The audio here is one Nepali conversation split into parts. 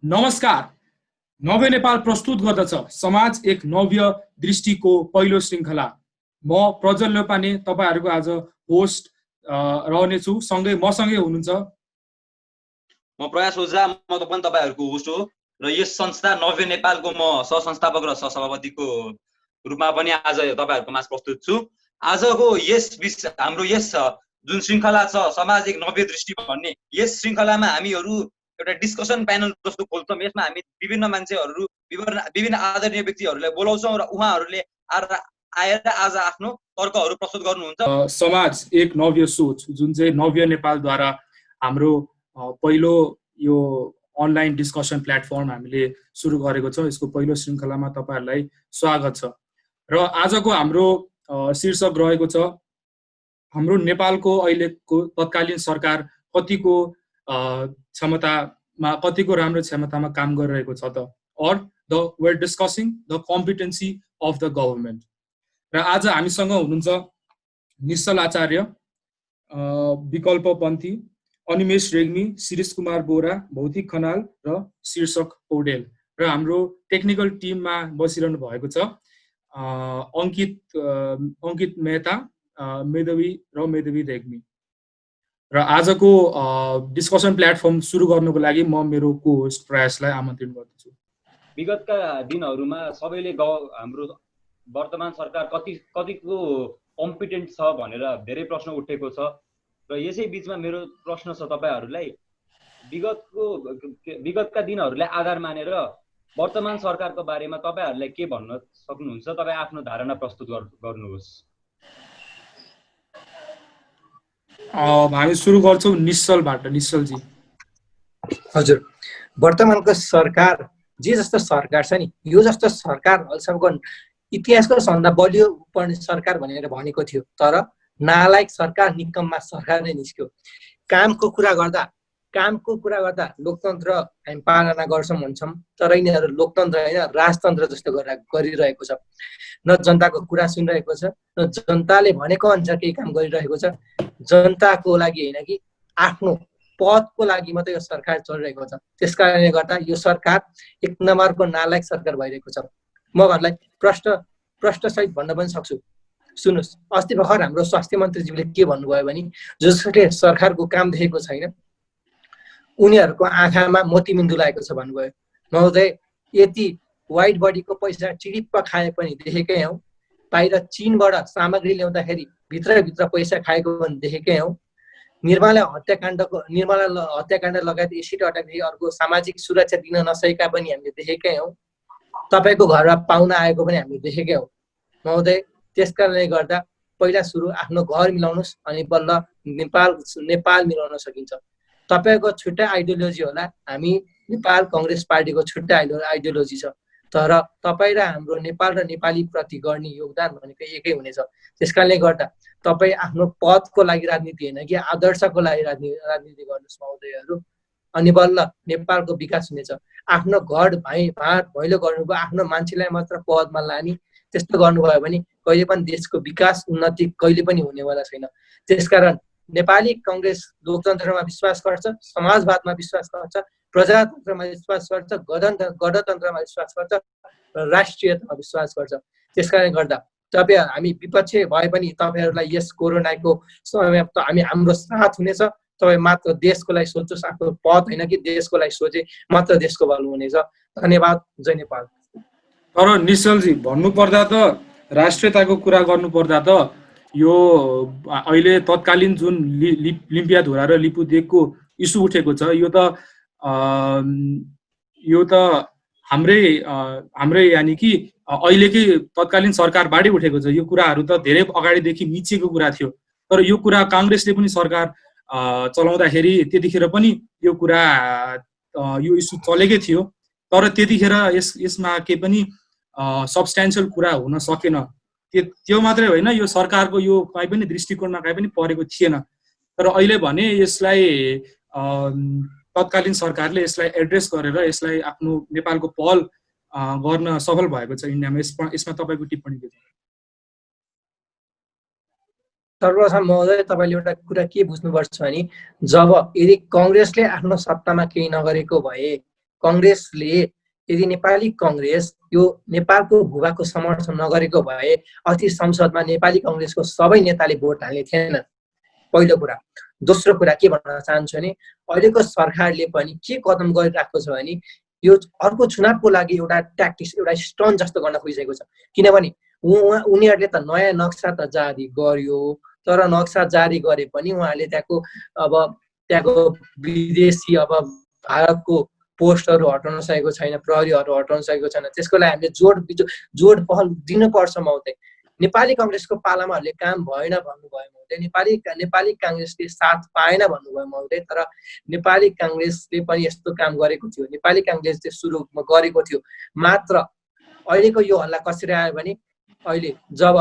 नमस्कार। नव्य नेपाल प्रस्तुत गर्दछ समाज एक नव्य दृष्टिको पहिलो श्रृङ्खला। म प्रज्वल नेपाने तपाईहरुको आज होस्ट रहनेछु। सँगै मसँगै हुनुहुन्छ म प्रयास ओझा, म पनि तपाईहरुको होस्ट हो र यस संस्था नव्य नेपालको म सहसंस्थापक र सहसभापतिको रूपमा पनि आज तपाईहरुको माझ प्रस्तुत छु। आजको हाम्रो यस जुन श्रृङ्खला छ समाज एक नव्य दृष्टि भन्ने, यस श्रृङ्खलामा हामीहरु एउटा डिस्कसन प्यानल जस्तो खोल्छौं। यसमा हामी विभिन्न मान्छेहरु, विभिन्न आदरणीय व्यक्तिहरुलाई बोलाउँछौं र उहाँहरुले आएर आज आफ्नो तर्कहरु प्रस्तुत गर्नुहुन्छ। समाज एक नव्य सोच जुन चाहिँ नव्य नेपालद्वारा हाम्रो पहिलो यो अनलाइन डिस्कसन प्लेटफर्म हामीले सुरु गरेको छौं। यसको पहिलो श्रृङ्खलामा तपाईहरुलाई स्वागत छ र आजको हाम्रो शीर्षक रहेको छ हाम्रो नेपालको अहिलेको तत्कालीन सरकार कतिको क्षमतामा, कतिको राम्रो क्षमतामा काम गरिरहेको छ त, और we're discussing the competency of the government। र आज हामीसँग हुनुहुन्छ निश्चल आचार्य, विकल्प पन्थी, अनिमेष रेग्मी, शिरीष कुमार बोरा, भौतिक खनाल र शीर्षक पौडेल। र हाम्रो टेक्निकल टिममा बसिरहनु भएको छ अंकित मेहता, मेधवी रेग्मी। र आजको डिस्कसन प्लेटफर्म सुरु गर्नको लागि म मेरो को-होस्ट प्रयासलाई आमन्त्रण गर्दछु। विगतका दिनहरुमा सबैले हाम्रो वर्तमान सरकार कतिको कम्पिटेन्ट छ भनेर धेरै प्रश्न उठेको छ र यसै बीचमा मेरो प्रश्न छ तपाईहरुलाई, विगतका दिनहरुलाई आधार मानेर वर्तमान सरकारको बारेमा तपाईहरुलाई के भन्न सक्नुहुन्छ? तपाई आफ्नो धारणा प्रस्तुत गर्नुहोस्। हामी सुरु गर्छौं निश्चलबाट। निश्चलजी। हजुर, वर्तमानको सरकार जे जस्तो सरकार छ नि, यो जस्तो सरकार अहिलेसम्मको इतिहासको सबभन्दा बलियो पर्ने सरकार भनेर भनेको थियो, तर नालायक सरकार, निकम्मा सरकार नै निस्क्यो। कामको कुरा गर्दा लोकतन्त्र हामी पालना गर्छौं भन्छौं, तर यिनीहरू लोकतन्त्र हैन राजतन्त्र जस्तो गरिरहेको छ। न जनताको कुरा सुनिरहेको छ, न जनताले भनेको अनुसार केही काम गरिरहेको छ। जनताको लागि हैन कि आफ्नो पदको लागि मात्रै यो सरकार चलिरहेको छ। त्यसकारणले गर्दा यो सरकार एक नम्बरको नालायक सरकार भइरहेको छ। म घरलाई प्रश्न सहित भन्न पनि सक्छु। सुन्नुस्, अस्ति भर्खर हाम्रो स्वास्थ्य मन्त्रीज्यूले के भन्नुभयो भने जसले सरकारको काम देखेको छैन उनीहरूको आँखामा मोतीबिन्दु लागेको छ भन्नुभयो। महोदय, यति वाइड बडीको पैसा चिडिप्प खाए पनि देखेकै हौ। बाहिर चीनबाट सामग्री ल्याउँदाखेरि भित्र पैसा खाएको पनि देखेकै हौ। निर्मला हत्याकाण्ड लगायत एसिड अट्याकदेखि अर्को सामाजिक सुरक्षा दिन नसकेका पनि हामीले देखेकै हौ। तपाईको घरमा पाहुना आएको पनि हामीले देखेकै हौ। महोदय, त्यसकारणले गर्दा पहिला सुरु आफ्नो घर मिलाउनुस् अनि बल्ल नेपाल मिलाउन सकिन्छ। तपाईको छुट्टै आइडियोलोजी होला, हामी नेपाल कांग्रेस पार्टीको छुट्टै आइडियोलोजी छ, तर तपाई र हाम्रो नेपाल र नेपाली प्रति गर्ने योगदान भनेको एकै हुनेछ। त्यसकारणले गर्दा तपाई आफ्नो पदको लागि राजनीति हैन कि आदर्शको लागि राजनीति गर्नुस् महोदयहरु, अनि बल्ल नेपालको विकास हुनेछ। आफ्नो घर भैलो गर्नुको, आफ्नो मान्छेलाई मात्र पदमा लाने त्यस्तो गर्नुभयो भने कहिले पनि देशको विकास उन्नति कहिले पनि हुनेवाला छैन। त्यसकारण नेपाली कांग्रेस लोकतन्त्रमा विश्वास गर्छ, समाजवादमा विश्वास गर्छ, प्रजातन्त्रमा विश्वास गर्छ, गणतन्त्रमा विश्वास गर्छ र राष्ट्रियतामा विश्वास गर्छ। त्यसकारणले गर्दा हामी विपक्ष भए पनि तपाईहरुलाई यस कोरोनाको समयमा हामी हाम्रो साथ हुनेछ। तपाई मात्र देशको लागि सोच्नुस्, आफ्नो पद हैन कि देशको लागि सोचे मात्र देशको भलो हुनेछ। धन्यवाद। जय नेपाल। तर निश्चलजी, भन्नु पर्दा त राष्ट्रियताको कुरा गर्नु पर्दा त यो अहिले तत्कालीन जुन लिम्पियाधुरा र लिपुदेकको इस्यु उठेको छ, यो त हाम्रै यानि कि अहिलेकै तत्कालीन सरकारबाटै उठेको छ। यो कुराहरू त धेरै अगाडिदेखि मिचिएको कुरा थियो, तर यो कुरा कांग्रेसले पनि सरकार चलाउँदाखेरि त्यतिखेर पनि यो कुरा यो इस्यु चलेकै थियो, तर त्यतिखेर यसमा केही पनि सब्स्टेन्शियल कुरा हुन सकेन। त्यो मात्रै होइन, यो सरकारको यो कहीँ पनि दृष्टिकोणमा कहीँ पनि परेको थिएन। तर अहिले भने यसलाई तत्कालीन सरकारले यसलाई एड्रेस गरेर यसलाई आफ्नो नेपालको पहल गर्न सफल भएको छ इन्डियामा। यसमा तपाईको टिप्पणी के छ? सर्वप्रथम महोदय, तपाईले एउटा कुरा के बुझ्नुपर्छ भने जब यदि कांग्रेसले आफ्नो सत्तामा केही नगरेको भए, कङ्ग्रेसले यदि नेपाली कङ्ग्रेस यो नेपालको भूभागको समर्थन नगरेको भए अस्ति संसदमा नेपाली कङ्ग्रेसको सबै नेताले भोट हाल्ने थिएनन्, पहिलो कुरा। दोस्रो कुरा के भन्न चाहन्छु भने अहिलेको सरकारले पनि के कदम गरिरहेको छ भने यो अर्को चुनावको लागि एउटा ट्याक्टिक्स, एउटा स्टन जस्तो गर्न खोजिरहेको छ। किनभने उनीहरूले त नयाँ नक्सा त जारी गर्यो, तर नक्सा जारी गरे पनि उहाँहरूले त्यहाँको विदेशी भारतको पोस्टहरू हटाउन सकेको छैन, प्रहरीहरू हटाउन सकेको छैन। त्यसको लागि हामीले जोड पहल दिनुपर्छ महोदय। नेपाली कङ्ग्रेसको पालामाहरूले काम भएन भन्नुभयो महोदय, नेपाली काङ्ग्रेसले साथ पाएन भन्नुभयो महोदय, तर नेपाली काङ्ग्रेसले पनि यस्तो काम गरेको थियो, नेपाली काङ्ग्रेसले सुरुमा गरेको थियो। मात्र अहिलेको यो हल्ला कसरी आयो भने अहिले जब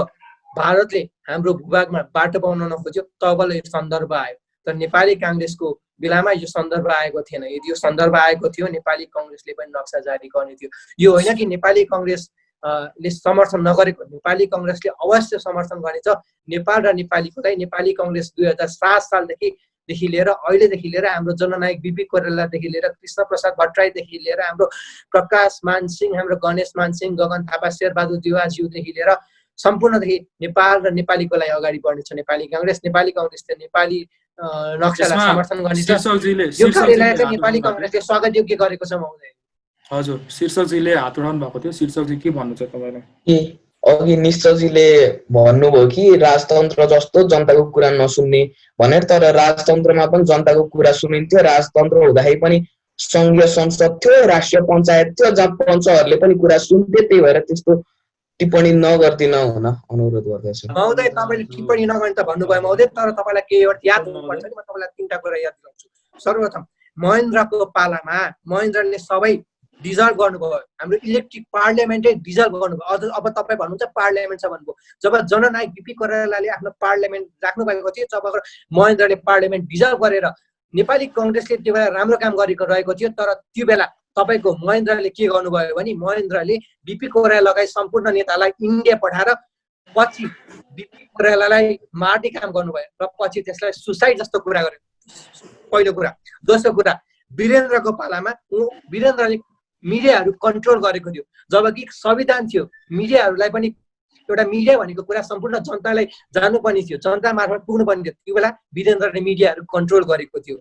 भारतले हाम्रो भूभागमा बाटो बनाउन खोज्यो तबलाई यो सन्दर्भ आयो, तर नेपाली काङ्ग्रेसको बेलामा यो सन्दर्भ आएको थिएन। यदि यो सन्दर्भ आएको थियो नेपाली कङ्ग्रेसले पनि नक्सा जारी गर्ने थियो। यो होइन कि नेपाली कङ्ग्रेसले समर्थन नगरेको, नेपाली कङ्ग्रेसले अवश्य समर्थन गरेछ नेपाल र नेपालीकोलाई। नेपाली कङ्ग्रेस 2007 सालदेखि लिएर अहिलेदेखि लिएर हाम्रो जननायक बिपी कोइरालादेखि लिएर कृष्ण प्रसाद भट्टराईदेखि लिएर हाम्रो प्रकाश मानसिंह, हाम्रो गणेश मानसिंह, गगन थापा, शेरबहादुर देवाज्यूदेखि लिएर सम्पूर्णदेखि नेपाल र नेपालीको लागि अगाडि बढ्नेछ नेपाली कङ्ग्रेस। नेपाली कङ्ग्रेसले नेपाली नक्सालाई समर्थन गर्नेछ। यो कार्यलाई चाहिँ नेपाली कङ्ग्रेसले स्वागत योग्य गरेको छ महोदय। हजुर, शीर्षकजीले हात उठाउनु भएको थियो, शीर्षकजी के भन्नु छ तपाईँलाई? अघि निश्चलजीले भन्नुभयो कि राजतन्त्र जस्तो जनताको कुरा नसुन्ने भनेर, तर राजतन्त्रमा पनि जनताको कुरा सुनिन्थ्यो। राजतन्त्र हुँदाखेरि पनि सङ्घीय संसद थियो, राष्ट्रिय पञ्चायत थियो, जहाँ पञ्चहरूले पनि कुरा सुन्थे। त्यही भएर त्यस्तो टिप्पणी नगर्दिन हुन अनुरोध गर्दछु। महोदय तपाईँले टिप्पणी नगर्ने त भन्नुभयो महोदय, तर तपाईँलाई केही एउटा याद हुनुपर्छ नि, म तपाईँलाई 3टा कुरा याद दिलाउँछु। सर्वप्रथम महेन्द्रको पालामा महेन्द्रले सबै डिजल्भ गर्नुभयो, हाम्रो इलेक्ट्रिक पार्लियामेन्टै डिजल्भ गर्नुभयो। अब तपाईँ भन्नुहुन्छ पार्लियामेन्ट छ भन्नुभयो। जब जननायक बिपी कोइरालाले आफ्नो पार्लियामेन्ट राख्नु भएको थियो तब महेन्द्रले पार्लियामेन्ट डिजल्भ गरेर नेपाली कङ्ग्रेसले त्यो बेला राम्रो काम गरेको रहेको थियो। तर त्यो बेला तपाईँको महेन्द्रले के गर्नुभयो भने महेन्द्रले बिपी कोइराला लगायत सम्पूर्ण नेतालाई इन्डिया पठाएर पछि बिपी कोइरालालाई मार्ने काम गर्नुभयो र पछि त्यसलाई सुसाइड जस्तो कुरा गर्यो, पहिलो कुरा। दोस्रो कुरा, वीरेन्द्रको पालामा वीरेन्द्रले मिडियाहरू कन्ट्रोल गरेको थियो, जबकि संविधान थियो मिडियाहरूलाई पनि एउटा मिडिया भनेको कुरा सम्पूर्ण जनतालाई जानुपर्ने थियो, जनता मार्फत पुग्नुपर्ने थियो। त्यो बेला वीरेन्द्रले मिडियाहरू कन्ट्रोल गरेको थियो।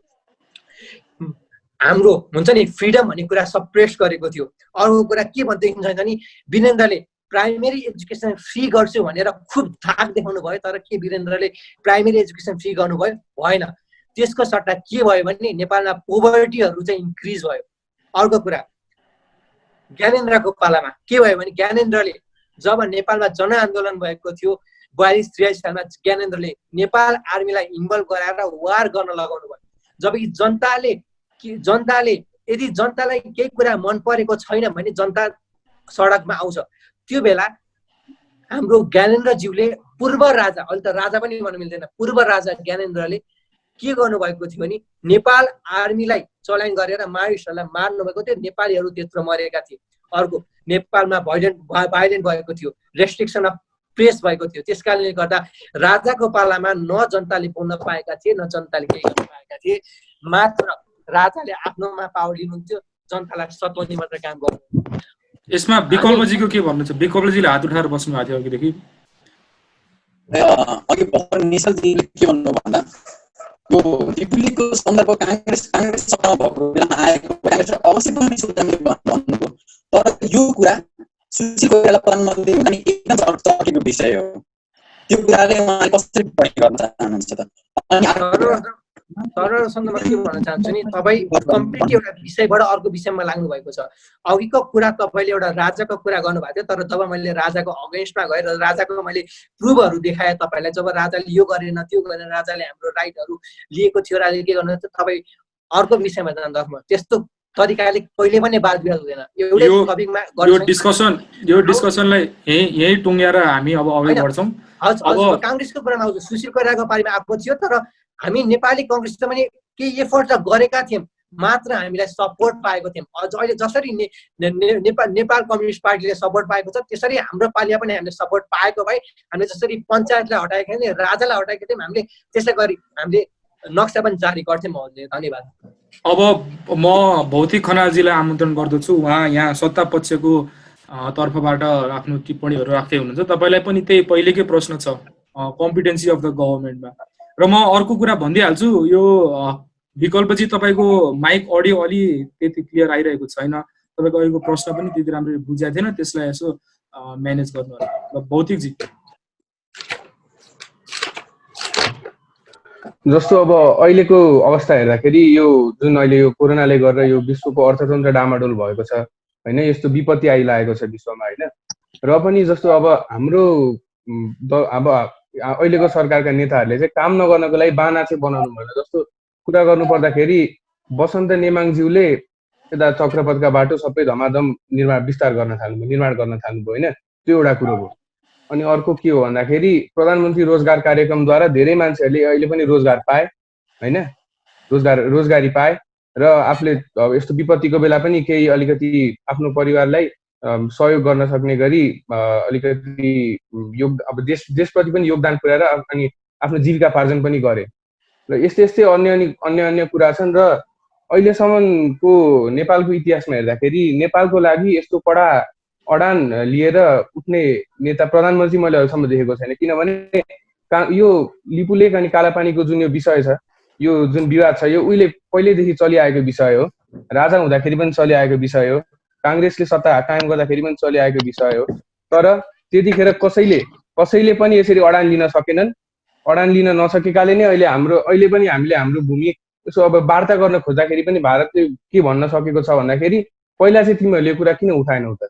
हाम्रो हुन्छ नि फ्रिडम भन्ने कुरा सप्रेस गरेको थियो। अर्को कुरा के भन्दैछ नि वीरेन्द्रले प्राइमेरी एजुकेसन फ्री गर्छु भनेर खुब धाक देखाउनु भयो, तर के वीरेन्द्रले प्राइमेरी एजुकेसन फ्री गर्नुभयो? भएन। त्यसको सट्टा के भयो भने नेपालमा पोभर्टीहरू चाहिँ इन्क्रिज भयो। अर्को कुरा, ज्ञानेन्द्रको पालामा के भयो भने ज्ञानेन्द्रले जब नेपालमा जनआन्दोलन भएको थियो 42-43 सालमा ज्ञानेन्द्रले नेपाल आर्मीलाई इन्भल्भ गराएर वार गर्न लगाउनु भयो। जबकि जनताले यदि जनतालाई केही कुरा मन परेको छैन भने जनता सडकमा आउँछ। त्यो बेला हाम्रो ज्ञानेन्द्रज्यूले पूर्व राजा, अहिले त राजा पनि भन्न मिल्दैन, पूर्व राजा ज्ञानेन्द्रले के गर्नुभएको थियो भने नेपाल आर्मीलाई चलान गरेर मानिसहरूलाई मार्नु भएको थियो। नेपालीहरू त्यत्रो मरेका थिए। अर्को, नेपालमा भाइलेन्ट भएको थियो, रेस्ट्रिक्सन अफ प्रेस भएको थियो। त्यस कारणले गर्दा राजाको पालामा न जनताले बोल्न पाएका थिए, न जनताले केही गर्न पाएका थिए। मात्र राजाले आफ्नोमा पावर लिनुहुन्थ्यो, जनतालाई सताउने मात्र काम गर्नु। यसमा विकल्पजीको के भन्नु छ? विकल्पजीले हात उठाएर बस्नु भएको थियो अघिदेखि। अघि भर्खर निश्चलजीले के भन्नु भन्दा यो दिल्लीको सन्दर्भ काङ्ग्रेस भएको बेलामा आएको अवश्य पनि भन्नुभयो, तर यो कुरा सुशील कोइराला प्रधानमन्त्री हुने एकदम चर्केको विषय हो। त्यो कुराले उहाँले कसरी टिप्पणी गर्न चाहनुहुन्छ त? सन्दर्भमा के भन्न चाहन्छु नि, तपाईँ कम्प्लिट एउटा विषयबाट अर्को विषयमा लाग्नु भएको छ। अघिको कुरा तपाईँले एउटा राजाको कुरा गर्नुभएको थियो, तर जब मैले राजाको अगेन्स्टमा गएर राजाको मैले प्रुफहरू देखाएँ तपाईँलाई, जब राजाले यो गरेन त्यो गरेन, राजाले हाम्रो राइटहरू लिएको थियो, राजाले के गर्नु तपाईँ अर्को विषयमा जाँदा त्यस्तो तरिकाले कहिले पनि वाद विवाद हुँदैन। यो डिस्कसनलाई यही टुङ्ग्याएर हामी अब अगाडि बढ्छौँ। अब काङ्ग्रेसको कुरामा आउँछ, सुशील कोइरालाको बारेमा आएको थियो, तर हामी नेपाली कङ्ग्रेसले पनि केही एफोर्ट त गरेका थियौँ, मात्र हामीलाई सपोर्ट पाएको थियौँ। अहिले जसरी नेपाल कम्युनिस्ट पार्टीले सपोर्ट पाएको छ, त्यसरी हाम्रो पालिमा पनि हामीले सपोर्ट पाएको भए हामीले जसरी पञ्चायतलाई हटाएका थियौँ, राजालाई हटाएका थियौँ, हामीले त्यसै गरी हामीले नक्सा पनि जारी गर्थ्यौँ महोदय। धन्यवाद। अब म भौतिक खनालजीलाई आमन्त्रण गर्दछु। उहाँ यहाँ सत्ता पक्षको तर्फबाट आफ्नो टिप्पणीहरू राख्दै हुनुहुन्छ। तपाईँलाई पनि त्यही पहिलेकै प्रश्न छ कम्पिटेन्सी अफ द गभर्मेन्टमा। र म अर्को कुरा भनिदिइहाल्छु, यो विकल्प चाहिँ तपाईँको माइक अडियो अलि त्यति क्लियर आइरहेको छैन। तपाईँको अहिलेको प्रश्न पनि त्यति राम्ररी बुझाएको थिएन, त्यसलाई यसो म्यानेज गर्नु होला। ल भौतिकजी। जस्तो अब अहिलेको अवस्था हेर्दाखेरि यो जुन अहिले यो कोरोनाले गर्दा यो विश्वको अर्थतन्त्र डामाडोल भएको छ होइन, यस्तो विपत्ति आइलागेको छ विश्वमा होइन। र पनि जस्तो अब हाम्रो अब अहिलेको सरकारका नेताहरूले चाहिँ काम नगर्नको लागि बाना चाहिँ बनाउनु भएन। जस्तो कुरा गर्नु पर्दाखेरि वसन्त नेमाङज्यूले यता चक्रपथका बाटो सबै धमाधम निर्माण गर्न थाल्नुभयो होइन, त्यो एउटा कुरो हो। अनि अर्को के हो भन्दाखेरि प्रधानमन्त्री रोजगार कार्यक्रमद्वारा धेरै मान्छेहरूले अहिले पनि रोजगार पाए होइन, रोजगारी पाए र आफूले यस्तो विपत्तिको बेला पनि केही अलिकति आफ्नो परिवारलाई सहयोग गर्न सक्ने गरी अलिकति अब देशप्रति पनि योगदान पुर्याएर अनि आफ्नो जीविकापार्जन पनि गरे। र यस्तै यस्तै अन्य कुरा छन्। र अहिलेसम्मको नेपालको इतिहासमा हेर्दाखेरि नेपालको लागि यस्तो कडा अडान लिएर उठ्ने नेता प्रधानमन्त्री मैले अहिलेसम्म देखेको छैन। किनभने यो लिपुलेक अनि कालापानीको जुन यो विषय छ, यो जुन विवाद छ, यो उहिले पहिल्यैदेखि चलिआएको विषय हो। राजा हुँदाखेरि पनि चलिआएको विषय हो, काङ्ग्रेसले सत्ता कायम गर्दाखेरि पनि चलिआएको विषय हो। तर त्यतिखेर कसैले पनि यसरी अडान लिन सकेनन्। अडान लिन नसकेकाले नै अहिले पनि हामीले हाम्रो भूमि यसो अब वार्ता गर्न खोज्दाखेरि पनि भारतले के भन्न सकेको छ भन्दाखेरि पहिला चाहिँ तिमीहरूले यो कुरा किन उठाएनौ त,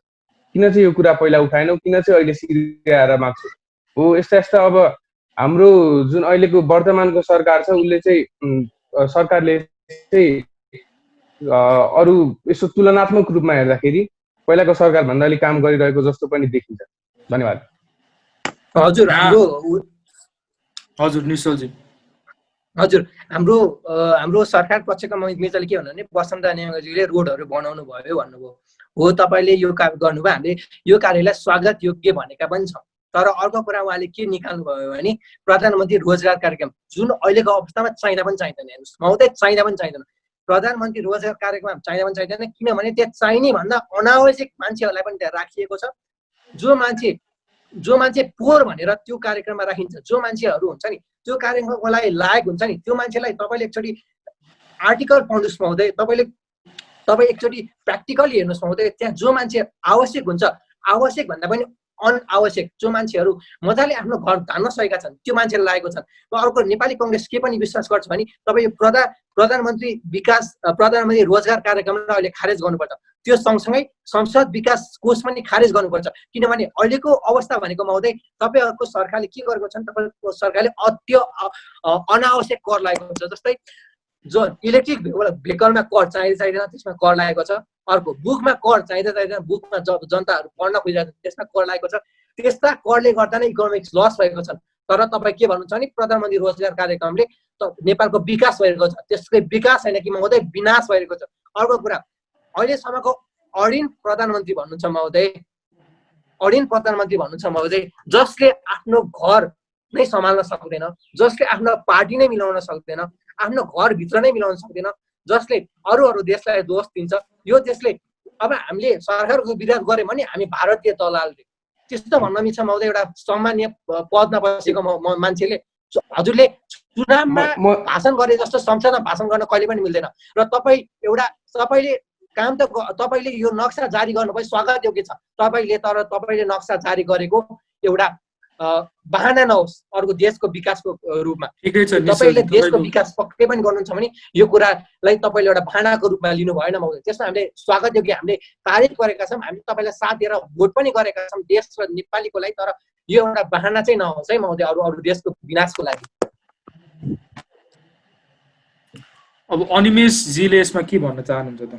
किन चाहिँ यो कुरा पहिला उठाएनौ, किन चाहिँ अहिले सिरियाएर माग्छौ हो। यस्ता अब हाम्रो जुन अहिलेको वर्तमानको सरकार छ उसले चाहिँ सरकारले चाहिँ अरू यसो तुलनात्मक रूपमा हेर्दाखेरि पहिलाको सरकार भन्दा अलिक काम गरिरहेको जस्तो पनि देखिन्छ। धन्यवाद। हजुर निश्चलजी। हजुर, हाम्रो सरकार पक्षको मित्रले के भन्नु भने वसन्त नेमाङज्यूले रोडहरू बनाउनु भयो भन्नुभयो। हो, तपाईँले यो काम गर्नुभयो, हामीले यो कार्यलाई स्वागत योग्य भनेका पनि छौँ। तर अर्को कुरा उहाँले के निकाल्नु भयो भने प्रधानमन्त्री रोजगार कार्यक्रम, जुन अहिलेको अवस्थामा चाहिँदा पनि चाहिँदैन। हेर्नुहोस् महोदय, चाहिँदा पनि चाहिँदैन। प्रधानमन्त्री रोजगार कार्यक्रम चाहिँदा पनि चाहिँदैन, किनभने त्यहाँ चाहिने भन्दा अनावश्यक मान्छेहरूलाई पनि त्यहाँ राखिएको छ। जो मान्छे पोहोर भनेर त्यो कार्यक्रममा राखिन्छ, जो मान्छेहरू हुन्छ नि त्यो कार्यक्रमको लागि लायक हुन्छ नि, त्यो मान्छेलाई तपाईँले एकचोटि आर्टिकल पढ्नुहोस् महोदय, तपाईँ एकचोटि प्र्याक्टिकली हेर्नुहोस् महोदय। त्यहाँ जो मान्छे आवश्यक हुन्छ, आवश्यक भन्दा पनि अनआवश्यक जो मान्छेहरू मजाले आफ्नो घर धान्न सकेका छन् त्यो मान्छेलाई लागेको छन्। र अर्को नेपाली कङ्ग्रेस के पनि विश्वास गर्छ भने तपाईँ प्रधानमन्त्री रोजगार कार्यक्रमलाई अहिले खारेज गर्नुपर्छ। त्यो सँगसँगै संसद विकास कोष पनि खारेज गर्नुपर्छ। किनभने अहिलेको अवस्था भनेको महोदय, तपाईँहरूको सरकारले के गरेको छ, तपाईँको सरकारले अनावश्यक कर लागेको छ। जस्तै जो इलेक्ट्रिक भेहिकलमा कर चाहिँदैन त्यसमा कर लागेको छ। अर्को बुकमा कर चाहिँदैन, बुकमा जनताहरू पढ्न खोजिरहेको छ त्यसमा कर लागेको छ। त्यस्ता करले गर्दा नै इकोनोमिक्स लस भएको छ। तर तपाईँ के भन्नुहुन्छ भने प्रधानमन्त्री रोजगार कार्यक्रमले नेपालको विकास भइरहेको छ। त्यसकै विकास होइन कि महोदय, विनाश भइरहेको छ। अर्को कुरा, अहिलेसम्मको अडिन प्रधानमन्त्री भन्नुहुन्छ महोदय, जसले आफ्नो घर नै सम्हाल्न सक्दैन, जसले आफ्नो पार्टी नै मिलाउन सक्दैन, आफ्नो घरभित्र नै मिलाउन सक्दैन, जसले अरू देशलाई दोष दिन्छ। यो देशले अब हामीले सरकारको विरोध गऱ्यौँ भने हामी भारतीय दलालले त्यस्तो भन्न मिल्छ महोदय। एउटा सामान्य पदमा बसेको मान्छेले हजुरले चुनावमा भाषण गरे जस्तो संसदमा भाषण गर्न कहिले पनि मिल्दैन। र तपाईँले यो नक्सा जारी गर्नुभयो, स्वागत योग्य छ तर तपाईँले नक्सा जारी गरेको एउटा बहाना नहोस् अर्को देशको विकासको रूपमा। तपाईँले देशको विकास पक्कै पनि गर्नुहुन्छ भने यो कुरालाई तपाईँले एउटा बहानाको रूपमा लिनु भएन महोदय। त्यसमा हामीले स्वागत योग्य, हामीले तारिफ गरेका छौँ, हामी तपाईँलाई साथ दिएर भोट पनि गरेका छौँ देश र नेपालीको लागि। तर यो एउटा बहाना चाहिँ नहोस् है महोदय अरू देशको विनाशको लागि। अब अनिमेशजीले यसमा के भन्न चाहनुहुन्छ त?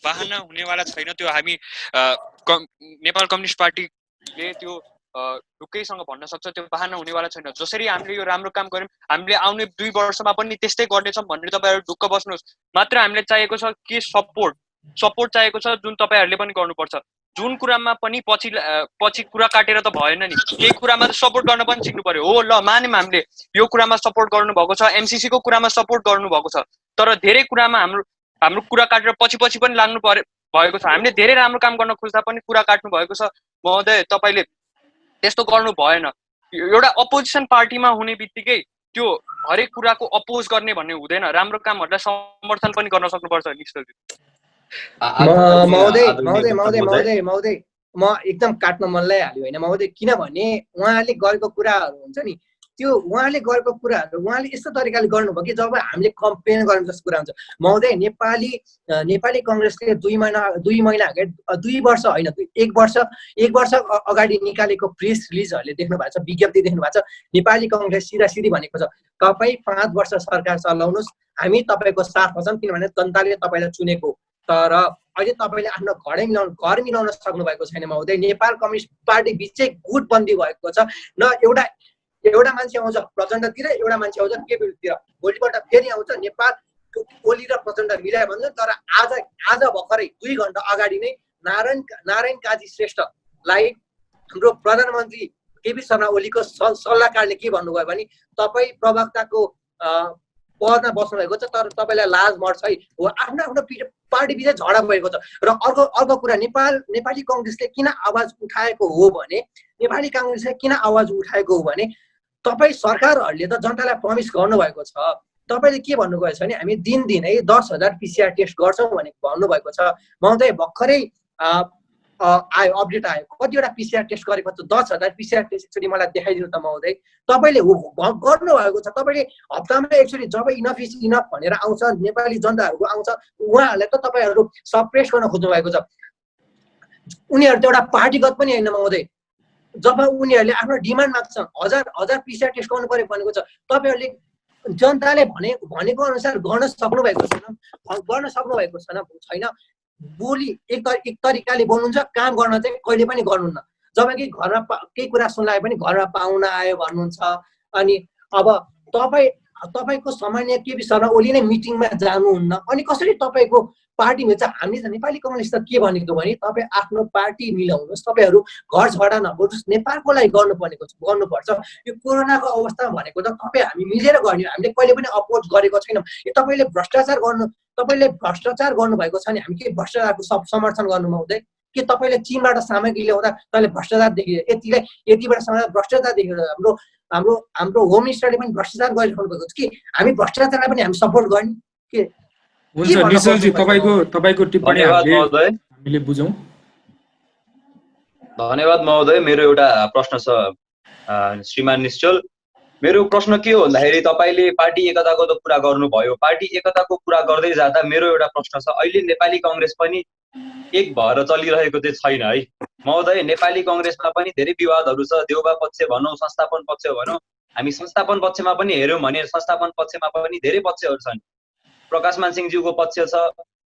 बहाना हुनेवाला छैन त्यो। हामी नेपाल कम्युनिस्ट पार्टीले त्यो ढुक्कैसँग भन्न सक्छ त्यो बहाना हुनेवाला छैन। जसरी हामीले यो राम्रो काम गर्यौँ हामीले आउने 2 वर्षमा पनि त्यस्तै गर्नेछौँ भनेर तपाईँहरू ढुक्क बस्नुहोस्। मात्र हामीलाई चाहिएको छ के सपोर्ट चाहिएको छ जुन तपाईँहरूले पनि गर्नुपर्छ। जुन कुरामा पनि पछि कुरा काटेर त भएन नि, केही कुरामा त सपोर्ट गर्न पनि सिक्नु पर्यो। हो ल मान्यौँ हामीले यो कुरामा सपोर्ट गर्नुभएको छ, एमसीसी को कुरामा सपोर्ट गर्नुभएको छ, तर धेरै कुरामा हाम्रो कुरा काटेर पछि पनि लाग्नु भएको छ। हामीले धेरै राम्रो काम गर्न खोज्दा पनि कुरा काट्नु भएको छ। महोदय तपाईँले त्यस्तो गर्नु भएन। एउटा अपोजिसन पार्टीमा हुने बित्तिकै त्यो हरेक कुराको अपोज गर्ने भन्ने हुँदैन, राम्रो कामहरूलाई समर्थन पनि गर्न सक्नुपर्छ निश्चयजी। महोदय म एकदम काट्न मन लागिहाल्यो होइन महोदय, किनभने उहाँले गरेको कुराहरू हुन्छ नि, त्यो उहाँले गरेको कुराहरू उहाँले यस्तो तरिकाले गर्नुभयो कि जब हामीले कम्प्लेन गर्ने जस्तो कुरा हुन्छ। महोदय नेपाली कङ्ग्रेसले 2 महिना अगाडि 2 वर्ष होइन 1 वर्ष अगाडि निकालेको प्रेस रिलिजहरूले देख्नु भएको छ, विज्ञप्ति देख्नु भएको छ। नेपाली कङ्ग्रेस सिधासिधी भनेको छ तपाईँ 5 वर्ष सरकार चलाउनुहोस्, हामी तपाईँको साथमा छौँ, किनभने जनताले तपाईँलाई चुनेको। तर अहिले तपाईँले आफ्नो घर मिलाउन सक्नु भएको छैन महोदय। नेपाल कम्युनिस्ट पार्टी बिचै गुटबन्दी भएको छ। न एउटा मान्छे आउँछ प्रचण्डतिर, एउटा मान्छे आउँछ केपीतिर, भोलिपल्ट फेरि आउँछ नेपाल ओली र प्रचण्ड मिलायो भन्छ। तर आज भर्खरै 2 घन्टा अगाडि नै नारायण काजी श्रेष्ठलाई हाम्रो प्रधानमन्त्री केपी शर्मा ओलीको सल्लाहकारले के भन्नुभयो भने तपाईँ प्रवक्ताको पदमा बस्नु भएको छ, तर तपाईँलाई लाज मर्छ है। हो आफ्नो पार्टी बिच झगडा भएको छ। र अर्को कुरा नेपाली कङ्ग्रेसले किन आवाज उठाएको हो भने तपाईँ सरकारहरूले त जनतालाई प्रमिस गर्नुभएको छ। तपाईँले के भन्नुभएको छ भने हामी दिनै 10,000 PCR टेस्ट गर्छौँ भने भन्नुभएको छ। महोदय भर्खरै आयो अपडेट आयो, कतिवटा PCR टेस्ट गरेको छ? 10,000 PCR टेस्ट एकचोटि मलाई देखाइदिनु त महोदय। तपाईँले गर्नुभएको छ। तपाईँले हप्तामा एकचोटि जब इनफ इज इनफ भनेर आउँछ, नेपाली जनताहरूको आउँछ, उहाँहरूलाई त तपाईँहरू सप्रेस गर्न खोज्नु भएको छ। उनीहरू त एउटा पार्टीगत पनि होइन महोदय। जब उनीहरूले आफ्नो डिमान्ड माग्छन् 1000 PCR टेस्ट गर्नु पर्यो भनेको छ, तपाईँहरूले जनताले भनेको अनुसार गर्न सक्नु भएको छैन। बोली एक तरिकाले बोल्नुहुन्छ, काम गर्न चाहिँ कहिले पनि गर्नुहुन्न। जबकि घरमा केही कुरा सुन्लायो पनि घरमा पाहुना आयो भन्नुहुन्छ। अनि अब तपाईँको सामान्य केपी शर्मा ओली नै मिटिङमा जानुहुन्न, अनि कसरी तपाईँको पार्टी मिल्छ? हामीले त नेपाली कम्युनिस्ट त के भनेको भने तपाईँ आफ्नो पार्टी मिलाउनुहोस्, तपाईँहरू घर झगडा नगर्नुहोस्, नेपालको लागि गर्नुपर्छ। यो कोरोनाको अवस्थामा भनेको त तपाईँ हामी मिलेर गर्ने, हामीले कहिले पनि अपोज गरेको छैनौँ। तपाईँले भ्रष्टाचार गर्नुभएको छ भने हामी के भ्रष्टाचारको समर्थन गर्नु हुँदै? कि तपाईँले चीनबाट सामग्री ल्याउँदा तपाईँले भ्रष्टाचार देखियो, यतिबाट भ्रष्टाचार देखियो? हाम्रो होम मिनिस्टरले पनि भ्रष्टाचार गरिरहनु भएको छ कि हामी भ्रष्टाचारलाई पनि हामी सपोर्ट गर्ने के? हुन्छ निश्चलजी, तपाईँको टिप्पणी हामीले बुझौँ। धन्यवाद महोदय। मेरो एउटा प्रश्न छ श्रीमान निश्चल। मेरो प्रश्न के हो भन्दाखेरि तपाईँले पार्टी एकताको त कुरा गर्नुभयो, पार्टी एकताको कुरा गर्दै जाँदा मेरो एउटा प्रश्न छ, अहिले नेपाली कङ्ग्रेस पनि एक भएर चलिरहेको चाहिँ छैन है महोदय। नेपाली कङ्ग्रेसमा पनि धेरै विवादहरू छ, देउबा पक्ष भनौँ, संस्थापन पक्ष भनौँ। हामी संस्थापन पक्षमा पनि हेऱ्यौँ भने संस्थापन पक्षमा पनि धेरै पक्षहरू छन्। प्रकाश मानसिंहज्यूको पक्ष छ,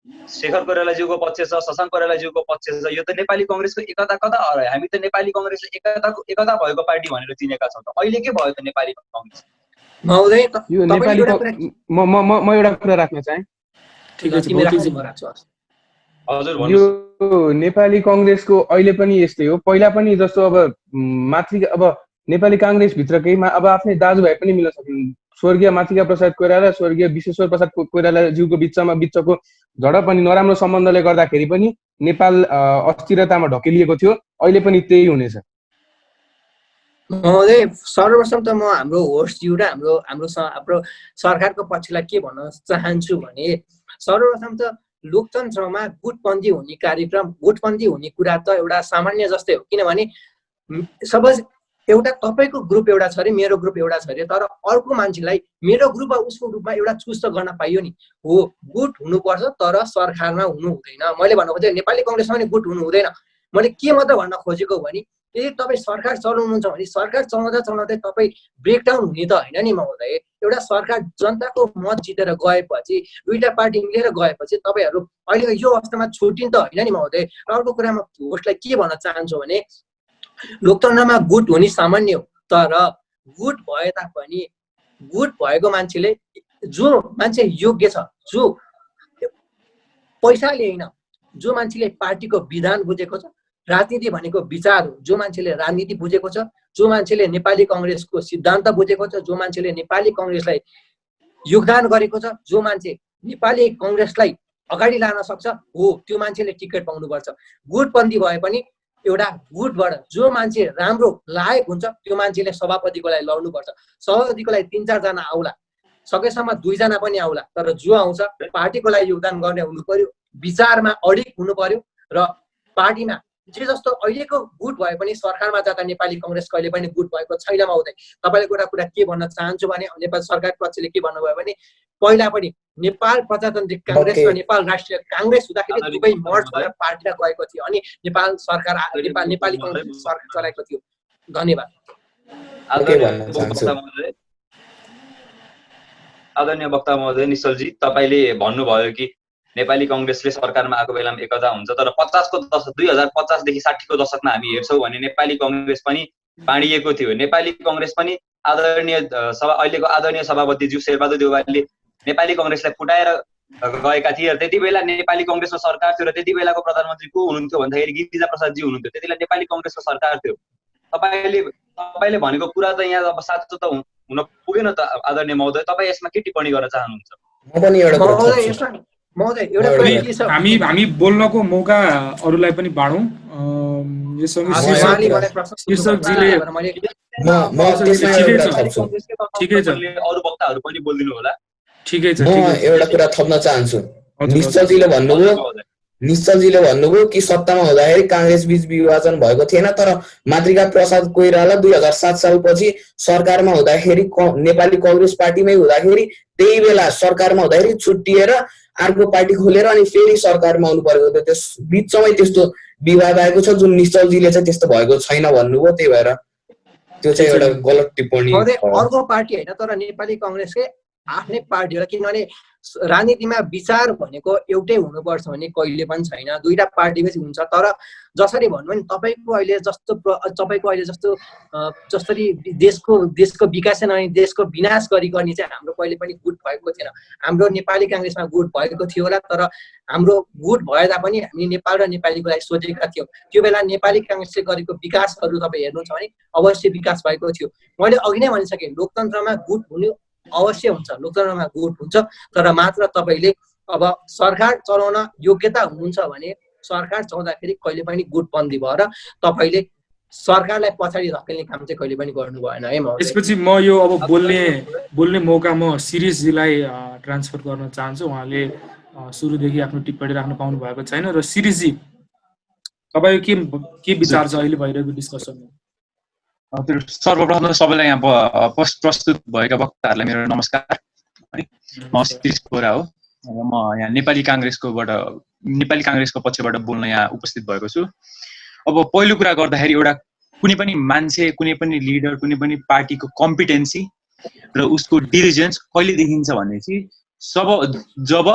शेखर कोइरालाज्यूको पक्ष छ, शशाङ्क कोइरालाज्यूको पक्ष छ। यो त नेपाली कङ्ग्रेसको एकता कता हरायो? हामी त नेपाली कङ्ग्रेसले एकता भएको पार्टी भनेर चिनेका छौँ। अहिले के भयो त नेपाली कङ्ग्रेस? महोदय यो नेपाली म एउटा कुरा राख्न चाहे। यो नेपाली कङ्ग्रेसको अहिले पनि यस्तै हो। पहिला पनि जस्तो अब नेपाली काङ्ग्रेस भित्रकैमा अब आफ्नै दाजुभाइ पनि मिल्न सक्दैन। स्वर्गीय मातृका प्रसाद कोइराला, स्वर्गीय विश्वेश्वर प्रसाद कोइरालाज्यूको बिचको झडप अनि नराम्रो सम्बन्धले गर्दाखेरि पनि नेपाल अस्थिरतामा ढकेलिएको थियो। अहिले पनि त्यही हुनेछ। महोदय सर्वप्रथम त म हाम्रो होस्टज्यू र हाम्रो सरकारको पक्षलाई के भन्न चाहन्छु भने सर्वप्रथम त लोकतन्त्रमा गुटबन्दी हुने कार्यक्रम, गुटबन्दी हुने कुरा त एउटा सामान्य जस्तै हो। किनभने सपोज एउटा तपाईँको ग्रुप एउटा छ अरे, मेरो ग्रुप एउटा छ अरे, तर अर्को मान्छेलाई मेरो ग्रुप वा उसको ग्रुपमा एउटा चुज त गर्न पाइयो नि। हो गुट हुनुपर्छ, तर सरकारमा हुनु हुँदैन। मैले भन्नु खोजेँ नेपाली कङ्ग्रेसमा पनि गुट हुनु हुँदैन। मैले के मात्र भन्न खोजेको भने यदि तपाईँ सरकार चलाउनुहुन्छ भने सरकार चलाउँदै तपाईँ ब्रेकडाउन हुने त होइन नि महोदय। एउटा सरकार जनताको मत जितेर गएपछि, दुईटा पार्टी मिलेर गएपछि तपाईँहरू अहिले यो अवस्थामा छुट्टिनु त होइन नि महोदय। र अर्को कुरामा होस्टलाई के भन्न चाहन्छु भने लोकतन्त्रमा गुट हुने सामान्य हो, तर गुट भए तापनि गुट भएको मान्छेले जो मान्छे योग्य छ, जो पैसाले होइन, जो मान्छेले पार्टीको विधान बुझेको छ, राजनीति भनेको विचार हो। जो मान्छेले राजनीति बुझेको छ, जो मान्छेले नेपाली कङ्ग्रेसको सिद्धान्त बुझेको छ, जो मान्छेले नेपाली कङ्ग्रेसलाई योगदान गरेको छ, जो मान्छे नेपाली कङ्ग्रेसलाई अगाडि लान सक्छ हो त्यो मान्छेले टिकट पाउनुपर्छ। गुटबन्दी भए पनि एउटा गुटबाट जो मान्छे राम्रो लायक हुन्छ त्यो मान्छेले सभापतिको लागि लड्नुपर्छ। सभापतिको लागि 3-4 जना आउला, सकेसम्म 2 जना पनि आउला, तर जो आउँछ पार्टीको लागि योगदान गर्ने हुनु पर्यो, विचारमा अडिक हुनु पर्यो र पार्टीमा जे जस्तो अहिलेको गुट भए पनि सरकारमा जाँदा नेपाली कङ्ग्रेस कहिले पनि गुट भएको छैन महोदय। तपाईँले एउटा कुरा के भन्न चाहन्छु भने नेपाल सरकार पक्षले के भन्नुभयो भने पहिला पनि नेपाल प्रजातान्त्रिक काङ्ग्रेस र नेपाल राष्ट्रिय काङ्ग्रेस हुँदाखेरि दुवै मर्ज भएर पार्टीमा गएको थियो अनि नेपाल सरकार नेपाली कङ्ग्रेस सरकार चलाएको थियो। धन्यवाद। आदरणीय वक्ता महोदय निश्चलजी, तपाईँले भन्नुभयो कि नेपाली कङ्ग्रेसले सरकारमा आएको बेलामा एकता हुन्छ, तर 50को दशक 2050 देखि 60 को दशकमा हामी हेर्छौँ भने नेपाली कङ्ग्रेस पनि बाँडिएको थियो। नेपाली कङ्ग्रेस पनि अहिलेको आदरणीय सभापतिज्यू शेरबहादुर देउवाले नेपाली कङ्ग्रेसलाई फुटाएर गएका थिए। त्यति बेला नेपाली कङ्ग्रेसको सरकार थियो र त्यति बेलाको प्रधानमन्त्री को हुनुहुन्थ्यो भन्दाखेरि गिरिजा प्रसादजी हुनुहुन्थ्यो। त्यति बेला नेपाली कङ्ग्रेसको सरकार थियो। तपाईँले भनेको कुरा त यहाँ अब साँचो त हुन पुगेन त आदरणीय महोदय। तपाईँ यसमा के टिप्पणी गर्न चाहनुहुन्छ? हामी बोल्नको मौका अरूलाई पनि बाँडौँ। अरू वक्ताहरू पनि बोलिदिनु होला। ठिकै छ। एउटा कुरा थप्न चाहन्छु। निश्चलजीले भन्नुभयो कि सत्तामा हुँदाखेरि काङ्ग्रेस बीच विभाजन भएको थिएन, तर मातृका प्रसाद कोइराला 2007 सालपछि सरकारमा हुँदाखेरि नेपाली कङ्ग्रेस पार्टीमै हुँदाखेरि त्यही बेला सरकारमा हुँदाखेरि छुट्टिएर अर्को पार्टी खोलेर अनि फेरि सरकारमा आउनु परेको थियो। त्यस बिचमै त्यस्तो विवाद आएको छ जुन निश्चलजीले चाहिँ त्यस्तो भएको छैन भन्नुभयो। त्यही भएर त्यो चाहिँ एउटा गलत टिप्पणी। अर्को पार्टी होइन तर नेपाली कङ्ग्रेसकै आफ्नै पार्टी हो। किनभने राजनीतिमा विचार भनेको एउटै हुनुपर्छ भन्ने कहिले पनि छैन, दुईटा पार्टीमै हुन्छ। तर जसरी भन्नु भने तपाईँको अहिले जस्तो जसरी देशको विकास अनि देशको विनाश गर्ने चाहिँ हाम्रो कहिले पनि गुट भएको थिएन। हाम्रो नेपाली काङ्ग्रेसमा गुट भएको थियो होला, तर हाम्रो गुट भए तापनि हामी नेपाल र नेपालीको लागि सोचेका थियौँ। त्यो बेला नेपाली काङ्ग्रेसले गरेको विकासहरू तपाईँ हेर्नुहुन्छ भने अवश्य विकास भएको थियो। मैले अघि नै भनिसकेँ, लोकतन्त्रमा गुट हुनु अवश्य हुन्छ, लोकतन्त्रमा गुट हुन्छ, तर मात्र तपाईँले अब सरकार चलाउन योग्यता हुनुहुन्छ भने सरकार चलाउँदाखेरि कहिले पनि गुटबन्दी भएर तपाईँले सरकारलाई पछाडि धकेल्ने काम चाहिँ कहिले पनि गर्नु भएन है। यसपछि म यो अब बोल्ने मौका म शिरीषजीलाई ट्रान्सफर गर्न चाहन्छु। उहाँले सुरुदेखि आफ्नो टिप्पणी राख्न पाउनु भएको छैन। र शिरीषजी, तपाईँको के विचार छ अहिले भइरहेको डिस्कसनमा? हजुर, सर्वप्रथम सबैलाई यहाँ प्रस्तुत भएका वक्ताहरूलाई मेरो नमस्कार। म शिरीष बोरा हो। म यहाँ नेपाली काङ्ग्रेसको पक्षबाट बोल्न यहाँ उपस्थित भएको छु। अब पहिलो कुरा गर्दाखेरि एउटा कुनै पनि मान्छे, कुनै पनि लिडर, कुनै पनि पार्टीको कम्पिटेन्सी र उसको डिलिजेन्स कहिले देखिन्छ भनेपछि जब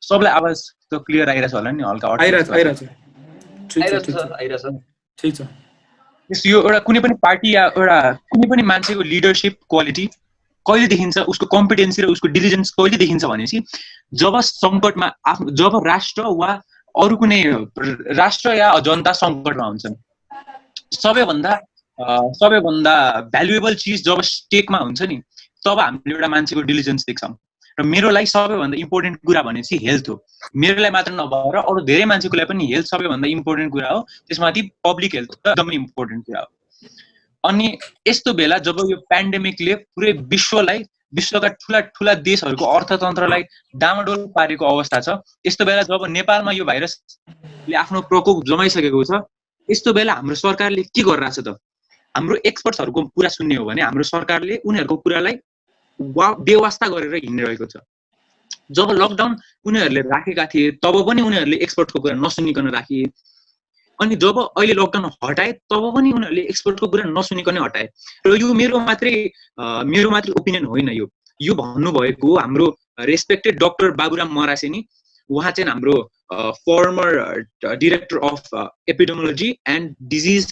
सबलाई आवाज त क्लियर आइरहेछ होला नि? हल्का ठिक छ। यो एउटा कुनै पनि पार्टी या एउटा कुनै पनि मान्छेको लिडरसिप क्वालिटी कहिले देखिन्छ, उसको कम्पिटेन्सी र उसको डिलिजेन्स कहिले देखिन्छ भनेपछि जब सङ्कटमा जब राष्ट्र वा अरू कुनै राष्ट्र या जनता सङ्कटमा हुन्छन्। सबैभन्दा भ्यालुएबल चिज जब स्टेकमा हुन्छ नि तब हामीले एउटा मान्छेको डिलिजेन्स देख्छौँ। र मेरो लागि सबैभन्दा इम्पोर्टेन्ट कुरा भनेपछि हेल्थ हो। मेरो लागि मात्र नभएर अरू धेरै मान्छेको लागि पनि हेल्थ सबैभन्दा इम्पोर्टेन्ट कुरा हो। त्यसमाथि पब्लिक हेल्थ एकदमै इम्पोर्टेन्ट कुरा हो। अनि यस्तो बेला जब यो पेन्डेमिकले पुरै विश्वका ठुला देशहरूको अर्थतन्त्रलाई डामाडोल पारेको अवस्था छ, यस्तो बेला जब नेपालमा यो भाइरसले आफ्नो प्रकोप जमाइसकेको छ, यस्तो बेला हाम्रो सरकारले के गरिरहेछ त? हाम्रो एक्सपर्ट्सहरूको कुरा सुन्ने हो भने हाम्रो सरकारले उनीहरूको कुरालाई बेवास्ता गरेर हिँडिरहेको छ। जब लकडाउन उनीहरूले राखेका थिए तब पनि उनीहरूले एक्सपर्टको कुरा नसुनिकन राखे, अनि जब अहिले लकडाउन हटाए तब पनि उनीहरूले एक्सपर्टको कुरा नसुनिकन हटाए। र यो मेरो मात्रै ओपिनियन होइन। यो भन्नुभएको हाम्रो रेस्पेक्टेड डाक्टर बाबुराम मरासेनी, उहाँ चाहिँ हाम्रो former director of epidemiology and disease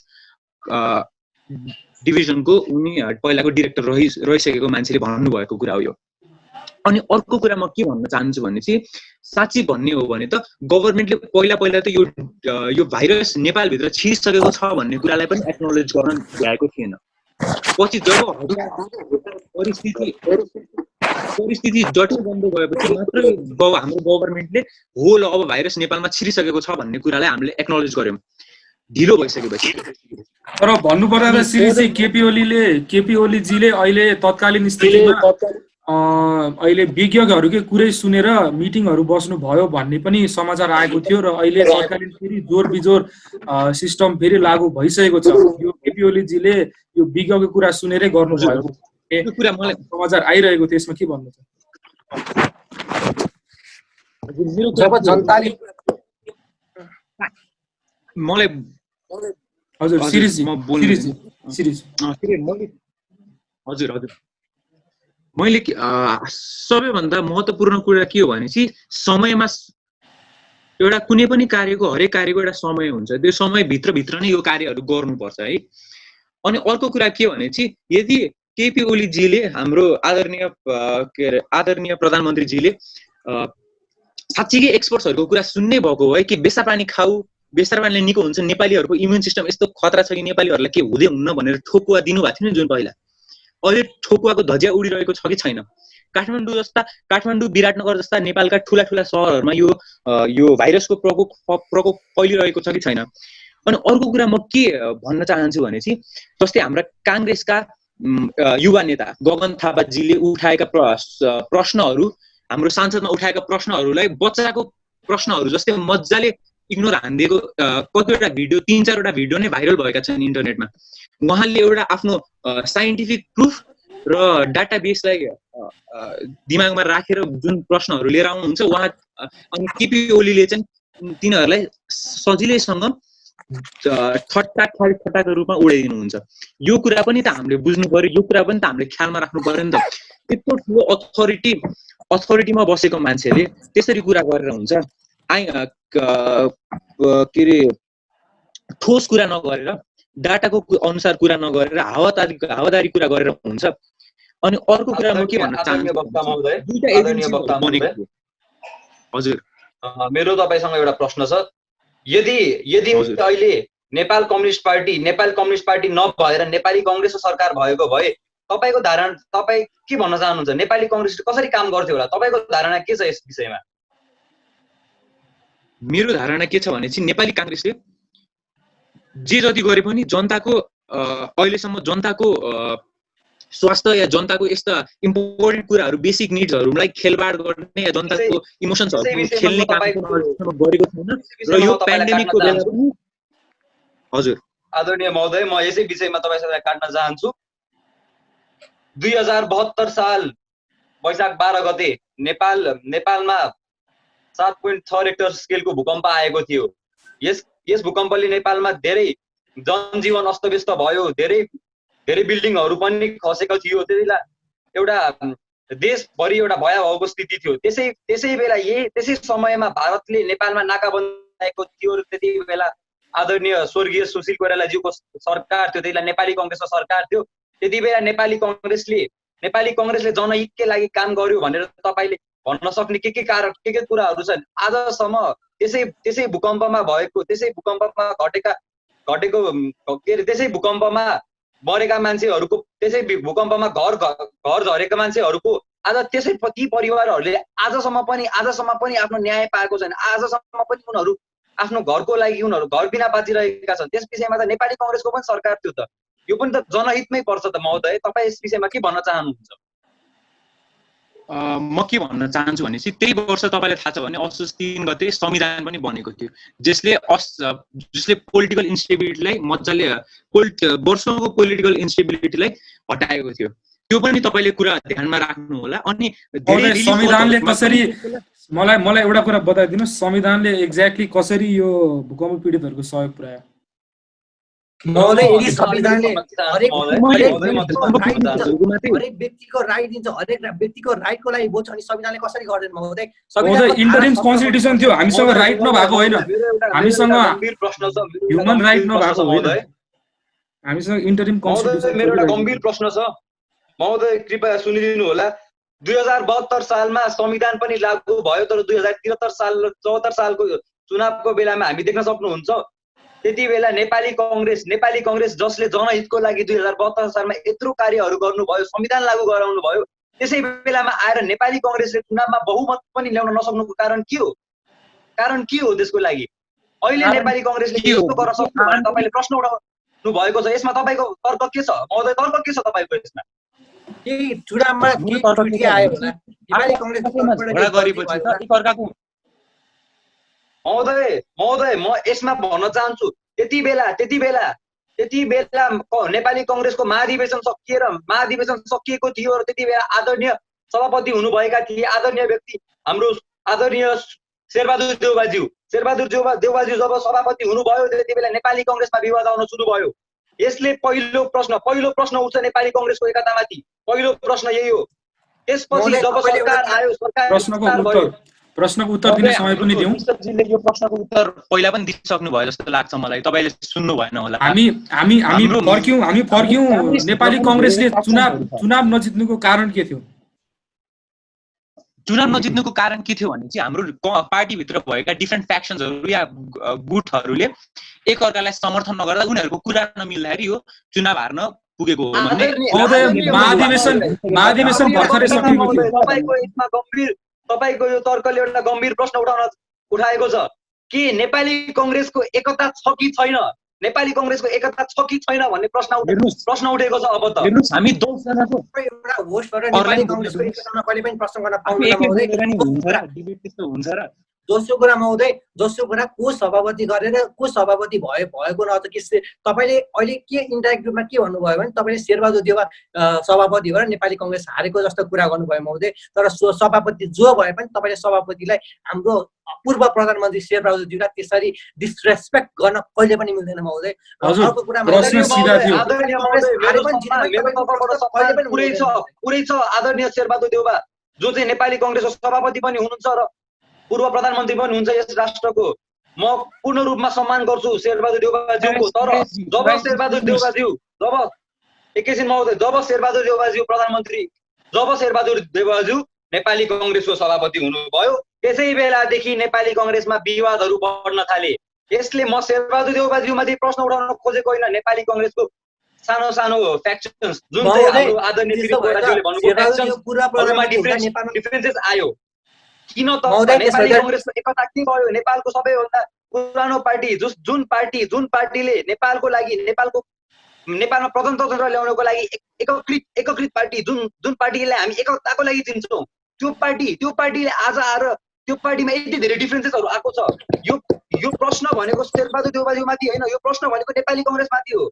डिभिजनको उनी पहिलाको डिरेक्टर रहिसकेको मान्छेले भन्नुभएको कुरा हो यो। अनि अर्को कुरा म के भन्न चाहन्छु भने चाहिँ साँच्ची भन्ने हो भने त गभर्मेन्टले पहिला त यो भाइरस नेपालभित्र छिरिसकेको छ भन्ने कुरालाई पनि एक्नोलेज गर्न भ्याएको थिएन। पछि जब परिस्थिति जटिल बन्दै गएपछि मात्र हाम्रो गभर्मेन्टले हो ल अब भाइरस नेपालमा छिरिसकेको छ भन्ने कुरालाई हामीले एक्नोलेज गर्यौँ ढिलो भइसकेपछि। तर भन्नुपर्दा त श्री केपी ओलीजीले अहिले तत्कालीन स्थितिमा अहिले विज्ञहरूकै कुरै सुनेर मिटिङहरू बस्नु भयो भन्ने पनि समाचार आएको थियो र अहिले तत्कालीन फेरि जोर बिजोर सिस्टम फेरि लागू भइसकेको छ। यो केपी ओलीजीले यो विज्ञको कुरा सुनेरै गर्नुभयो कुरा मलाई समाचार आइरहेको थियो, यसमा के भन्नु छ? जब जनताले मलाई हजुर सिरिज हजुर मैले सबैभन्दा महत्त्वपूर्ण कुरा के हो भने चाहिँ समयमा एउटा कुनै पनि कार्यको हरेक कार्यको एउटा समय हुन्छ, त्यो समयभित्र नै यो कार्यहरू गर्नुपर्छ है। अनि अर्को कुरा के हो भने चाहिँ यदि केपी ओलीजीले हाम्रो आदरणीय प्रधानमन्त्रीजीले साँच्चीकै एक्सपर्ट्सहरूको कुरा सुन्नै भएको भए कि बेसा पानी खाऊ, बेसा पानीले निको हुन्छ, नेपालीहरूको इम्युन सिस्टम यस्तो खतरा छ कि नेपालीहरूलाई के हुँदै हुन्न भनेर ठोकुवा दिनुभएको थियो नि जुन पहिला, अहिले ठोकुवाको धजिया उडिरहेको छ कि छैन? काठमाडौँ विराटनगर जस्ता नेपालका ठुला सहरहरूमा यो भाइरसको प्रकोप फैलिरहेको छ कि छैन? अनि अर्को कुरा म के भन्न चाहन्छु भने चाहिँ जस्तै हाम्रा काङ्ग्रेसका युवा नेता गगन थापाजीले उठाएका प्रश्नहरू, हाम्रो सांसदमा उठाएका प्रश्नहरूलाई बच्चाको प्रश्नहरू जस्तै मजाले इग्नोर हानिदिएको कतिवटा भिडियो 3-4वटा भिडियो नै भाइरल भएका छन् इन्टरनेटमा। उहाँले एउटा आफ्नो साइन्टिफिक प्रुफ र डाटाबेसलाई दिमागमा राखेर जुन प्रश्नहरू लिएर आउनुहुन्छ उहाँ, अनि केपी ओलीले चाहिँ तिनीहरूलाई सजिलैसँग ठट्टाको रूपमा उडाइदिनुहुन्छ। यो कुरा पनि त हामीले बुझ्नु पर्यो, यो कुरा पनि त हामीले ख्यालमा राख्नु पर्यो नि त। त्यत्रो ठुलो अथोरिटीमा बसेको मान्छेले त्यसरी कुरा गरेर हुन्छ? के अरे ठोस कुरा नगरेर, डाटाको अनुसार कुरा नगरेर हावादारी कुरा गरेर हुन्छ? अनि अर्को कुरा म के भन्न चाहन्छु, हजुर मेरो तपाईसँग एउटा प्रश्न छ। यदि अहिले नेपाल कम्युनिस्ट पार्टी नभएर नेपाली कङ्ग्रेसको सरकार भएको भए तपाईको धारणा, तपाईँ के भन्न चाहनुहुन्छ? नेपाली कङ्ग्रेसले कसरी काम गर्थ्यो होला? तपाईको धारणा के छ यस विषयमा? मेरो धारणा के छ भने चाहिँ नेपाली काङ्ग्रेसले जे जति गरे पनि जनताको अहिलेसम्म जनताको स्वास्थ्य या जनताको यस्ता इम्पोर्टेन्ट कुराहरू, बेसिक निड्सहरूलाई खेलबाड गर्ने या जनताको इमोसन्सहरू खेल्ने काम गरेको छैन। र यो पेन्डेमिकको बेला पनि हजुर आदरणीय महोदय, म यसै विषयमा तपाईसँग काट्न चाहन्छु। 2072 साल वैशाख 12 गते नेपालमा 7.6 रेक्टर स्केलको भूकम्प आएको थियो। यस भूकम्पले नेपालमा धेरै जनजीवन अस्तव्यस्त भयो, धेरै बिल्डिङहरू पनि खसेको थियो। त्यसैले एउटा देशभरि एउटा भयावहको स्थिति थियो। त्यसै बेला त्यसै समयमा भारतले नेपालमा नाकाबन्दी गरेको थियो। त्यति बेला आदरणीय स्वर्गीय सुशील कोइरालाज्यूको सरकार थियो, त्यति बेला नेपाली कङ्ग्रेसको सरकार थियो। त्यति बेला नेपाली कङ्ग्रेसले जनहितकै लागि काम गर्यो भनेर तपाईले भन्न सक्ने के कुराहरू छन्? आजसम्म त्यसै भूकम्पमा घटेको के अरे त्यसै भूकम्पमा मरेका मान्छेहरूको, त्यसै भूकम्पमा घर झरेका मान्छेहरूको आज त्यसै ती परिवारहरूले आजसम्म पनि आफ्नो न्याय पाएको छैन। आजसम्म पनि उनीहरू आफ्नो घरको लागि उनीहरू घर बिना बाँचिरहेका छन्। त्यस विषयमा त नेपाली कङ्ग्रेसको पनि सरकार थियो त, यो पनि त जनहितमै पर्छ त महोदय। तपाईँ यस विषयमा के भन्न चाहनुहुन्छ? म के भन्न चाहन्छु भने चाहिँ त्यही वर्ष तपाईँलाई थाहा छ भने असोज 3 गते संविधान पनि बनेको थियो, जसले पोलिटिकल इन्स्टेबिलिटीलाई मजाले वर्षौंको पोलिटिकल इन्स्टेबिलिटीलाई हटाएको थियो। त्यो पनि तपाईँले कुरा ध्यानमा राख्नु होला। अनि संविधानले कसरी, मलाई एउटा कुरा बताइदिनु, संविधानले एक्ज्याक्टली कसरी यो भूकम्प पीडितहरूको सहयोग पुर्यायो? महोदय, यदि संविधानले हरेक व्यक्तिको राइट दिन्छ, हरेक व्यक्तिको राइटको लागि बोल्छ, अनि संविधानले कसरी गर्दैन महोदय? इन्टरिम कन्स्टिट्युसन थियो, हामीसँग राइट नभएको होइन, हामीसँग ह्युमन राइट नभएको होइन, हामीसँग इन्टरिम कन्स्टिट्युसन। मेरो एउटा गम्भीर प्रश्न छ महोदय, कृपया सुनिदिनु होला। 2072 सालमा संविधान पनि लागू भयो, तर 2073 साल 74 सालको चुनावको बेलामा हामी देख्न सक्नुहुन्छ त्यति बेला नेपाली कङ्ग्रेस जसले जनहितको लागि 2072 सालमा यत्रो कार्यहरू गर्नुभयो, संविधान लागू गराउनु भयो, त्यसै बेलामा आएर नेपाली कङ्ग्रेसले चुनावमा बहुमत पनि ल्याउन नसक्नुको कारण के हो त्यसको लागि? अहिले नेपाली कङ्ग्रेसले यस्तो गर्न सक्छ भने तपाईले प्रश्न उठाउनु भएको छ। यसमा तपाईको तर्क के छ महोदय? तर्क के छ तपाईको यसमा? केही चुनावमा केही त्रुटि आयो होला नेपाली कङ्ग्रेस महोदय म यसमा भन्न चाहन्छु त्यति बेला नेपाली कङ्ग्रेसको महाधिवेशन सकिएको थियो र त्यति बेला आदरणीय सभापति हुनुभएका थिए आदरणीय व्यक्ति हाम्रो आदरणीय शेरबहादुर देउबाज्यू जब सभापति हुनुभयो त्यति बेला नेपाली कङ्ग्रेसमा विवाद आउन सुरु भयो। यसले पहिलो प्रश्न उठ्छ नेपाली कङ्ग्रेसको एकतामाथि। पहिलो प्रश्न यही हो। त्यसपछि जब सरकार आयो, प्रश्नको उत्तर दिने समय पनि दिउँ। मिश्रजीले यो प्रश्नको उत्तर पहिला पनि दिइसक्नु भयो जस्तो लाग्छ मलाई, तपाईले सुन्नु भएन होला। हामी फर्क्यौं नेपाली कङ्ग्रेसले चुनाव नजित्नुको कारण के थियो? चुनाव नजित्नुको कारण के थियो भने चाहिँ हाम्रो पार्टीभित्र भएका डिफ्रेन्ट फ्याक्सन्सहरू या गुटहरूले एकअर्कालाई समर्थन नगर्दा उनीहरूको कुरा नमिल्दाखेरि यो चुनाव हार्न पुगेको हो भन्ने महाधिवेशन भर्खरै सकिएको थियो। तपाईको यो तर्कले एउटा गम्भीर प्रश्न उठाएको छ कि नेपाली कङ्ग्रेसको एकता छ कि छैन, नेपाली कङ्ग्रेसको एकता छ कि छैन भन्ने प्रश्न उठेको छ। अब त हामी 10 जनाको एउटा होस्टबाट नेपाली कङ्ग्रेसको एकतामा कहिले पनि प्रश्न गर्न पाउँदैन डिबेट त्यस्तो हुन्छ र दोस्रो कुरा महोदय, दोस्रो कुरा को सभापति गरेर को सभापति भएको न त के तपाईले अहिले के इन्डाइरेक्ट रूपमा के भन्नुभयो भने तपाईले शेरबहादुर देउवा सभापति भएर नेपाली कङ्ग्रेस हारेको जस्तो कुरा गर्नुभयो महोदय। तर सभापति जो भए पनि तपाईले सभापतिलाई हाम्रो पूर्व प्रधानमन्त्री शेरबहादुर देउवा त्यसरी डिसरेस्पेक्ट गर्न कहिले पनि मिल्दैन महोदय। अर्को कुरा पुरै छ आदरणीय शेरबहादुर देउवा जो चाहिँ नेपाली कङ्ग्रेसको सभापति पनि हुनुहुन्छ र पूर्व प्रधानमन्त्री पनि हुन्छ यस राष्ट्रको। म पूर्ण रूपमा सम्मान गर्छु शेरबहादुर देउवाज्यूको। तर जब शेरबहादुर देउवाज्यू नेपाली कङ्ग्रेसको सभापति हुनुभयो त्यसै बेलादेखि नेपाली कङ्ग्रेसमा विवादहरू बढ्न थाले। यसले म शेरबहादुर देउवाज्यूमाथि प्रश्न उठाउन खोजेको होइन, नेपाली कङ्ग्रेसको सानो सानो फ्याक्सन्स जुन चाहिँ हाम्रो आदरणीय श्रीज्यूले भन्नुभयो फ्याक्सन्सहरुमा डिफरेन्सेस आयो। किन त नेपाली कङ्ग्रेसको एकता के भयो? नेपालको सबैभन्दा पुरानो पार्टी जुन पार्टीले नेपालको लागि नेपालमा प्रजातन्त्र ल्याउनको लागि एकीकृत पार्टी जुन पार्टीलाई हामी एकताको लागि चिन्छौँ त्यो पार्टीले आज आएर त्यो पार्टीमा यति धेरै डिफरेन्सेसहरू आएको छ। यो प्रश्न भनेको शेरबहादुर देउवाज्यूमाथि होइन, यो प्रश्न भनेको नेपाली कङ्ग्रेसमाथि हो।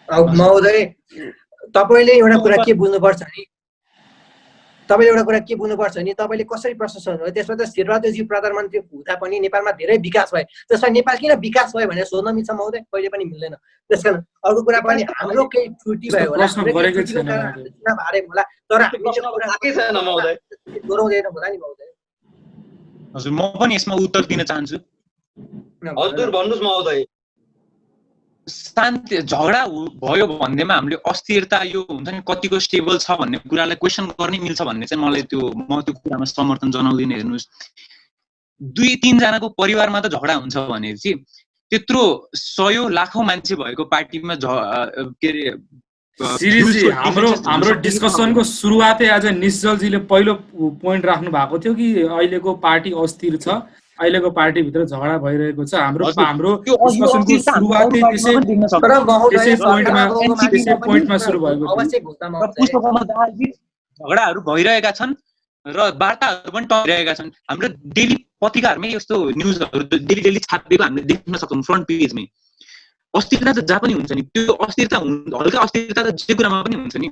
महोदय तपाईले एउटा कुरा के बुझ्नुपर्छ नि, तपाईले कसरी प्रश्न सोध्नुभयो त्यसमा त शेरबहादुरजी प्रधानमन्त्री हुँदा पनि नेपालमा धेरै विकास भयो, त्यसमा नेपाल किन विकास भयो भनेर सोध्न मिल्छ महोदय? कहिले पनि मिल्दैन। त्यसकारण अर्को कुरा पनि हाम्रो केही त्रुटि भयो होला, तर दोहोऱ्याउँदैन होला नि महोदय। हजुर म पनि यसमा उत्तर दिन चाहन्छु। हजुर भन्नुस् महोदय। शान्ति झगडा भयो भन्दैमा हामीले अस्थिरता यो हुन्छ नि कतिको स्टेबल छ भन्ने कुरालाई क्वेसन गर्नै मिल्छ भन्ने चाहिँ मलाई म त्यो कुरामा समर्थन जनाउँदिन। हेर्नुहोस् 2-3 जनाको परिवारमा त झगडा हुन्छ भने चाहिँ त्यत्रो 100 लाखौं मान्छे भएको पार्टीमा के अरे सिरिजजी हाम्रो डिस्कसनको सुरुवातै आज निश्चलजीले पहिलो पोइन्ट राख्नु भएको थियो कि अहिलेको पार्टी अस्थिर छ, अहिलेको पार्टीभित्र झगडा भइरहेको छ। हाम्रो डिस्कसनको सुरुवातै त्यसै पोइन्टमा सुरु भएको झगडाहरू भइरहेका छन् र वार्ताहरू पनि टरिरहेका छन्। हाम्रो डेली पत्रिकाहरूमै यस्तो न्युजहरू डेली छापिएको हामीले देख्न सक्छौँ फ्रन्ट पेजमै। अस्थिरता त जहाँ पनि हुन्छ नि, त्यो अस्थिरता हल्का अस्थिरता त जे कुरामा पनि हुन्छ नि।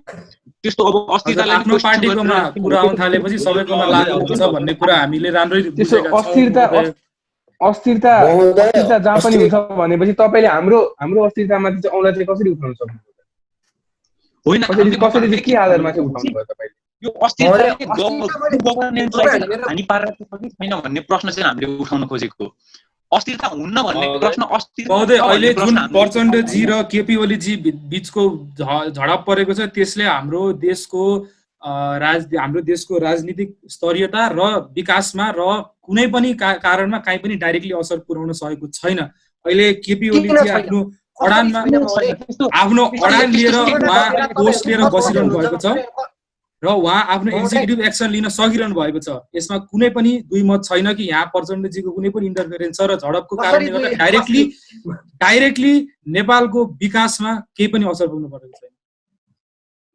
त्यस्तो अब अस्थिरतालाई आफ्नो पार्टीकोमा कुरा आउन थालेपछि सबैकोमा लागु हुन्छ भन्ने कुरा हामीले राम्ररी बुझेका छौँ। अस्थिरता जहाँ पनि हुन्छ भनेपछि तपाईले हाम्रो अस्थिरतामाथि चाहिँ औँला चाहिँ कसरी उठाउन सक्नुहुन्छ? होइन कसरी चाहिँ के आधारमा चाहिँ उठाउनु भयो तपाईले? यो अस्थिरताले गभर्नेन्सलाई हानि पारेको छ कि छैन भन्ने प्रश्न चाहिँ हामीले उठाउन खोजेको। अस्थिरता हुन्न भन्ने प्रश्न महोदय अहिले जुन प्रचण्डजी र केपी ओलीजी बीचको झडप परेको छ त्यसले हाम्रो देशको हाम्रो देशको राजनीतिक स्तरीयता र विकासमा र कुनै पनि कारणमा काहीँ पनि डाइरेक्टली असर पुर्याउन सकेको छैन। अहिले केपी ओली चाहिँ आफ्नो अडान लिएर उहाँ पोस्ट लिएर बसिरहनु भएको छ र उहाँ आफ्नो एक्जिक्युटिभ एक्सन लिन सकिरहनु भएको छ। यसमा कुनै पनि दुई मत छैन कि यहाँ प्रचण्डजीको कुनै पनि इन्टरफेरेन्स छ र झडपको कारणले गर्दा डाइरेक्टली नेपालको विकासमा केही पनि असर पुग्नु परेको छैन।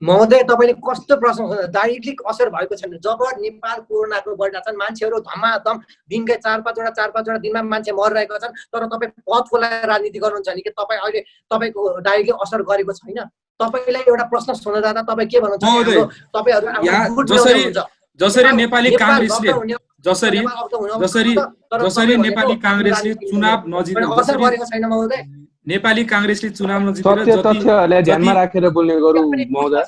महोदय तपाईँले कस्तो प्रश्न सोध्नु, डाइरेक्टली असर भएको छैन। जब नेपाल कोरोनाको बढ्दा छन् मान्छेहरू धमाधम दिनकै 4-5वटा दिनमा मान्छे मरिरहेका छन्, तर तपाईँ पदको लागि राजनीति गर्नुहुन्छ नि कि तपाईँ अहिले तपाईँको डाइरेक्टली असर गरेको छैन? तपाईँलाई एउटा प्रश्न सोध्न जाँदा तपाईँ के भन्नुहुन्छ? जसरी नेपाली काङ्ग्रेसले चुनाव नजितेर असर गरेको छैन महोदय। नेपाली काङ्ग्रेसले चुनाव नजितेर तथ्यहरूलाई ध्यानमा राखेर बोल्ने गरौँ महोदय।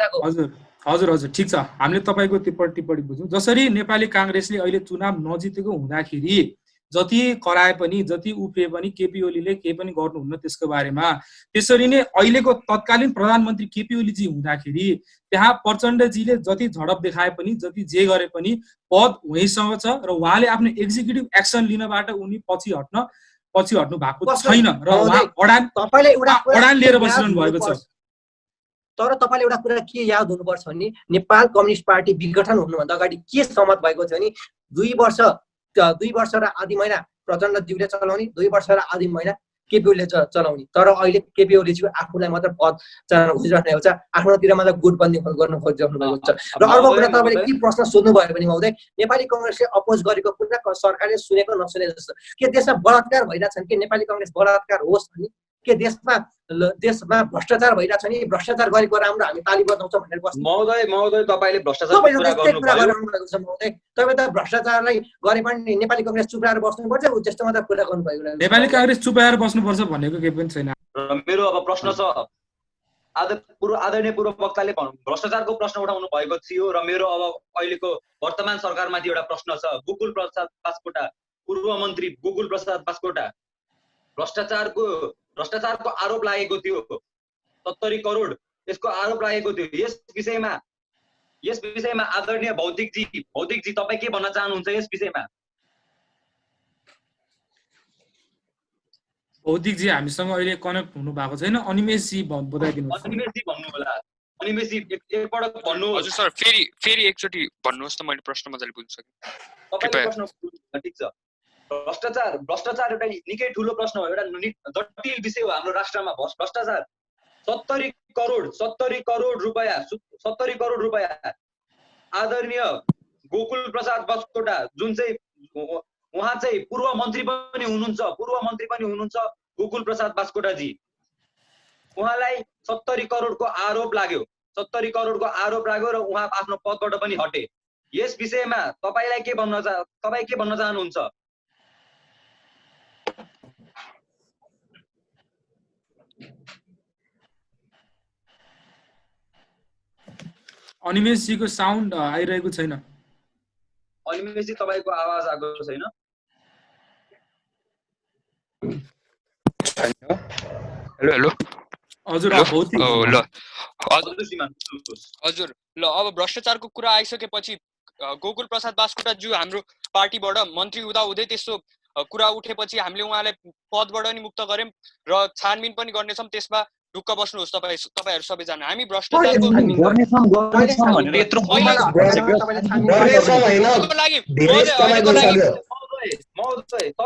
हजुर ठिक छ, हामीले तपाईँको टिप्पणी बुझ्यौँ। जसरी नेपाली काङ्ग्रेसले अहिले चुनाव नजितेको हुँदाखेरि जति कराए पनि जति उफ्रिए पनि केपी ओलीले केही पनि गर्नुहुन्न त्यसको बारेमा, त्यसरी नै अहिलेको तत्कालीन प्रधानमन्त्री केपी ओलीजी हुँदाखेरि त्यहाँ प्रचण्डजीले जति झडप देखाए पनि जति जे गरे पनि पद उहीसँग छ र उहाँले आफ्नो एक्जिक्युटिभ एक्सन लिनबाट उनी पछि हट्नु भएको छैन र उहाँ अडान लिएर बसिरहनु भएको छ। तर तपाईँले एउटा कुरा के याद हुनुपर्छ भने नेपाल कम्युनिस्ट पार्टी विघटन हुनुभन्दा अगाडि के सहमत भएको थियो नि, 2 वर्ष र आधी महिना प्रचण्डज्यूले चलाउने, 2 वर्ष र आधी महिना केपी ओलीले चलाउने। तर अहिले केपी ओलीज्यू आफूलाई मात्र पद चलाउन खोजिरहेको छ, आफ्नोतिर मात्र गुटबन्दी गर्न खोजिरहनु भएको छ। र अर्को कुरा तपाईँले के प्रश्न सोध्नुभयो भने महोदय, नेपाली कङ्ग्रेसले अपोज गरेको कुरा सरकारले सुनेको नसुने जस्तो के देशमा बलात्कार भइरहेछन् कि नेपाली कङ्ग्रेस बलात्कार होस् भने के देशमा भ्रष्टाचार भइरहेछ नि, भ्रष्टाचार गरेको राम्रो हामी ताली बजाउँछौँ भनेर बस्नु। महोदय तपाईँले भ्रष्टाचारको कुरा गर्नुभएको छ महोदय। तपाईँ त भ्रष्टाचारलाई गरे पनि नेपाली कङ्ग्रेस चुप रहेर बस्नुपर्छ त्यस्तो मात्र कुरा गर्नुभएको। नेपाली काङ्ग्रेस चुप रहेर बस्नुपर्छ भनेको केही पनि छैन। र मेरो अब प्रश्न छ, आदरणीय पूर्व वक्ताले भ्रष्टाचारको प्रश्न उठाउनु भएको थियो र मेरो अब अहिलेको वर्तमान सरकारमाथि एउटा प्रश्न छ। गोकुल प्रसाद बास्कोटा, पूर्व मन्त्री गोकुल प्रसाद बास्कोटा, भ्रष्टाचारको आरोप लागेको थियो, 70 करोड यसको आरोप लागेको थियो। यस विषयमा आदरणीय भौतिकजी तपाईँ के भन्न चाहनुहुन्छ यस विषयमा? भौतिकजी हामीसँग अहिले कनेक्ट हुनु भएको छैन। अनिमेशजी बताइदिनुहोस्। अनिमेशजी भन्नु होला, अनिमेशजी एकपटक भन्नु। हजुर सर, फेरि एकचोटि भन्नुहोस् त, मैले प्रश्न मजाले बुझ्न सकेँ। तपाईले प्रश्न ठिक छ। भ्रष्टाचार एउटा निकै ठुलो प्रश्न हो, एउटा जटिल विषय हो हाम्रो राष्ट्रमा। भ्रष्टाचार 70 करोड रुपैयाँ आदरणीय गोकुल प्रसाद बास्कोटा जुन चाहिँ उहाँ चाहिँ पूर्व मन्त्री पनि हुनुहुन्छ गोकुल प्रसाद बास्कोटाजी, उहाँलाई 70 करोडको आरोप लाग्यो र उहाँ आफ्नो पदबाट पनि हटे। यस विषयमा तपाईँ के भन्न चाहनुहुन्छ? अनिमेशजीको साउन्ड आइरहेको छैन। अनिमेशजी तपाईँको आवाज आएको छैन। हेलो हजुर ल अब भ्रष्टाचारको कुरा आइसकेपछि गोकुल प्रसाद बास्कोटाज्यू हाम्रो पार्टीबाट मन्त्री हुँदै त्यस्तो कुरा उठेपछि हामीले उहाँलाई पदबाट नि मुक्त गर्यौं र छानबिन पनि गर्नेछौँ। त्यसमा ढुक्क बस्नुहोस् तपाईहरु सबैजना। हामी भ्रष्टाचारको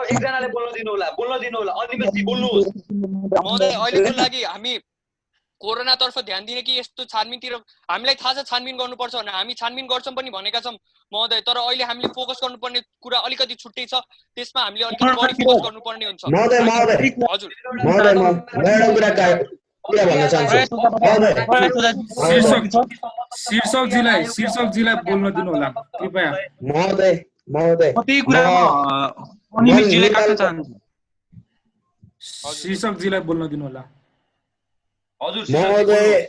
एकजनाले बोल्न दिनु होला अनिमेशजी बोल्नुहोस्। महोदय अहिलेको लागि हामी कोरोना तर्फ ध्यान दिने कि यस्तो छानबिनतिर हामीलाई थाहा छ छानबिन गर्नुपर्छ भने हामी छानबिन गर्छौं पनि भनेका छौं महोदय। तर अहिले हामीले फोकस गर्नुपर्ने कुरा अलिकति छुट्टै छ, त्यसमा हामीले अलिकति बढी फोकस गर्नुपर्ने हुन्छ। हजुर शीर्षकजीलाई बोल्न दिनु होला कृपया। शीर्षकजीलाई बोल्न दिनु होला। महोदय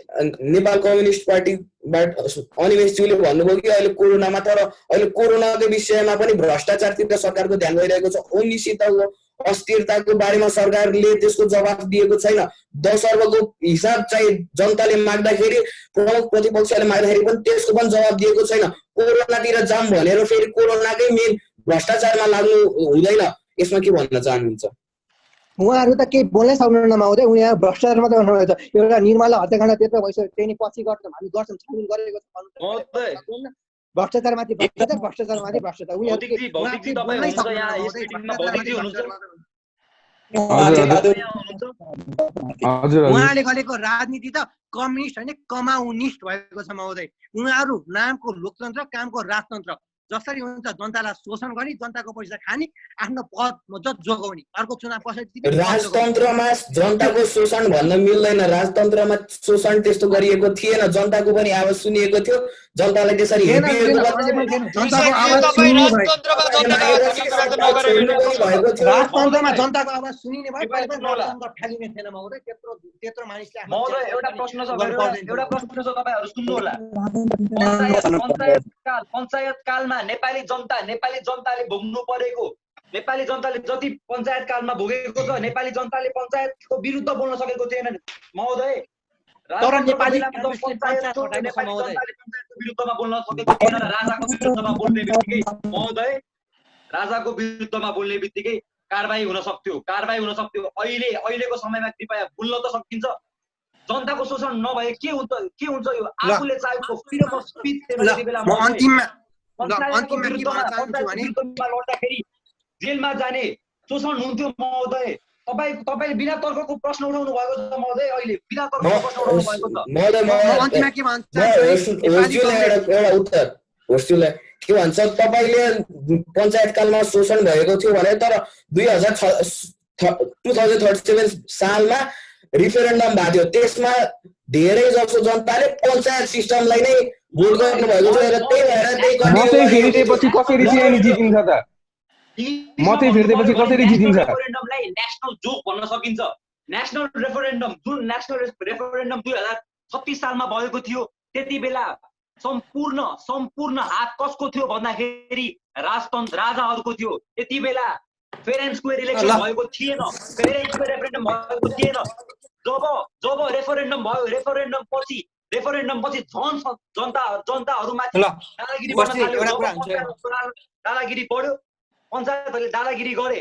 नेपाल कम्युनिस्ट पार्टीबाट अनिमेशज्यूले भन्नुभयो कि अहिले कोरोनामा, तर अहिले कोरोनाको विषयमा पनि भ्रष्टाचारतिर सरकारको ध्यान गइरहेको छ। अस्थिरताको बारेमा सरकारले त्यसको जवाफ दिएको छैन। 10 अर्बको हिसाब चाहिँ जनताले माग्दाखेरि, प्रमुख प्रतिपक्षले माग्दाखेरि पनि त्यसको पनि जवाब दिएको छैन। कोरोनातिर जाम भनेर फेरि कोरोनाकै मेन भ्रष्टाचारमा लाग्नु हुँदैन। यसमा के भन्न चाहनुहुन्छ? उहाँहरू त केही बोल्नै सक्नुहुन्न महोदय। उनीहरू भ्रष्टाचार मात्रै गर्नुहुन्छ। एउटा निर्मला हत्याकाण्ड त्यत्रो भइसक्यो, त्यही पछि गर्छौँ हामी गर्छौँ छानबिन गरेको छ। भ्रष्टाचारमाथि भ्रष्टाचार उहाँले गरेको राजनीति त कम्युनिस्ट होइन कमाउनिस्ट भएको छ महोदय। उनीहरू नामको लोकतन्त्र कामको राजतन्त्र। जसरी हुन्छ जनतालाई शोषण गर्ने, जनताको पैसा खाने, आफ्नो पद मद्दत जोगाउने। अर्को चुनाव पछि राजतन्त्रमा जनताको शोषण भन्न मिल्दैन। राजतन्त्रमा शोषण त्यस्तो गरिएको थिएन। जनताको पनि आवाज सुनिएको थियो। जनतालाई त्यसरी हेपिएको राजतन्त्रमा जनताको आवाज सुनिने भए फालिने थिएन महोदय। त्यत्रो मानिसले एउटा प्रश्न छ तपाईहरु सुन्नु होला। पञ्चायत कालमा नेपाली जनताले भोग्नु परेको, नेपाली जनताले जति पञ्चायत कालमा भोगेको छ, नेपाली जनताले पञ्चायतको विरुद्ध बोल्न सकेको थिएन महोदय। तर नेपाली पञ्चायतको विरुद्धमा बोल्न सकेको थिएन। राजाको विरुद्धमा बोल्ने बित्तिकै महोदय, राजाको विरुद्धमा बोल्ने बित्तिकै कारबाही हुन सक्थ्यो। अहिलेको समयमा कृपया बोल्न त सकिन्छ। जनताको शोषण नभए के हुन्छ यो आफूले चाहेको फ्रिडम अफ स्पिच लड्दाखेरि जेलमा जाने शोषण हुन्थ्यो महोदय। तपाईले बिना तर्कको प्रश्न उठाउनु भएको छ महोदय। अहिले बिना तर्कको प्रश्न उठाउनु भएको छ। के भन्छ तपाईँले पञ्चायत कालमा शोषण भएको थियो भने, तर 2037 सालमा रिफरेन्डम भएको थियो। त्यसमा धेरै जसो जनताले पञ्चायत सिस्टमलाई नै भोट गर्नु भएको थियो र त्यही भएर फेरिदिएपछि कसरी चाहिँ जितिन्छ त? रेफरेन्डमलाई नेशनल जोक भन्न सकिन्छ। नेशनल रेफरेन्डम 2036 सालमा भएको थियो। त्यति बेला सम्पूर्ण हात कसको थियो भन्दाखेरि राजाहरूको थियो। त्यति बेला फेयर एन्ड स्क्वेयर इलेक्सन भएको थिएन। फेयर एन्ड स्क्वेयर रेफरेन्डम भएको थिएन। जब रेफरेन्डम भयो, रेफरेन्डम पछि झन् जनताहरूमाथि दादागिरी बढ्यो। पञ्चायतहरूले दादागिरी गरे।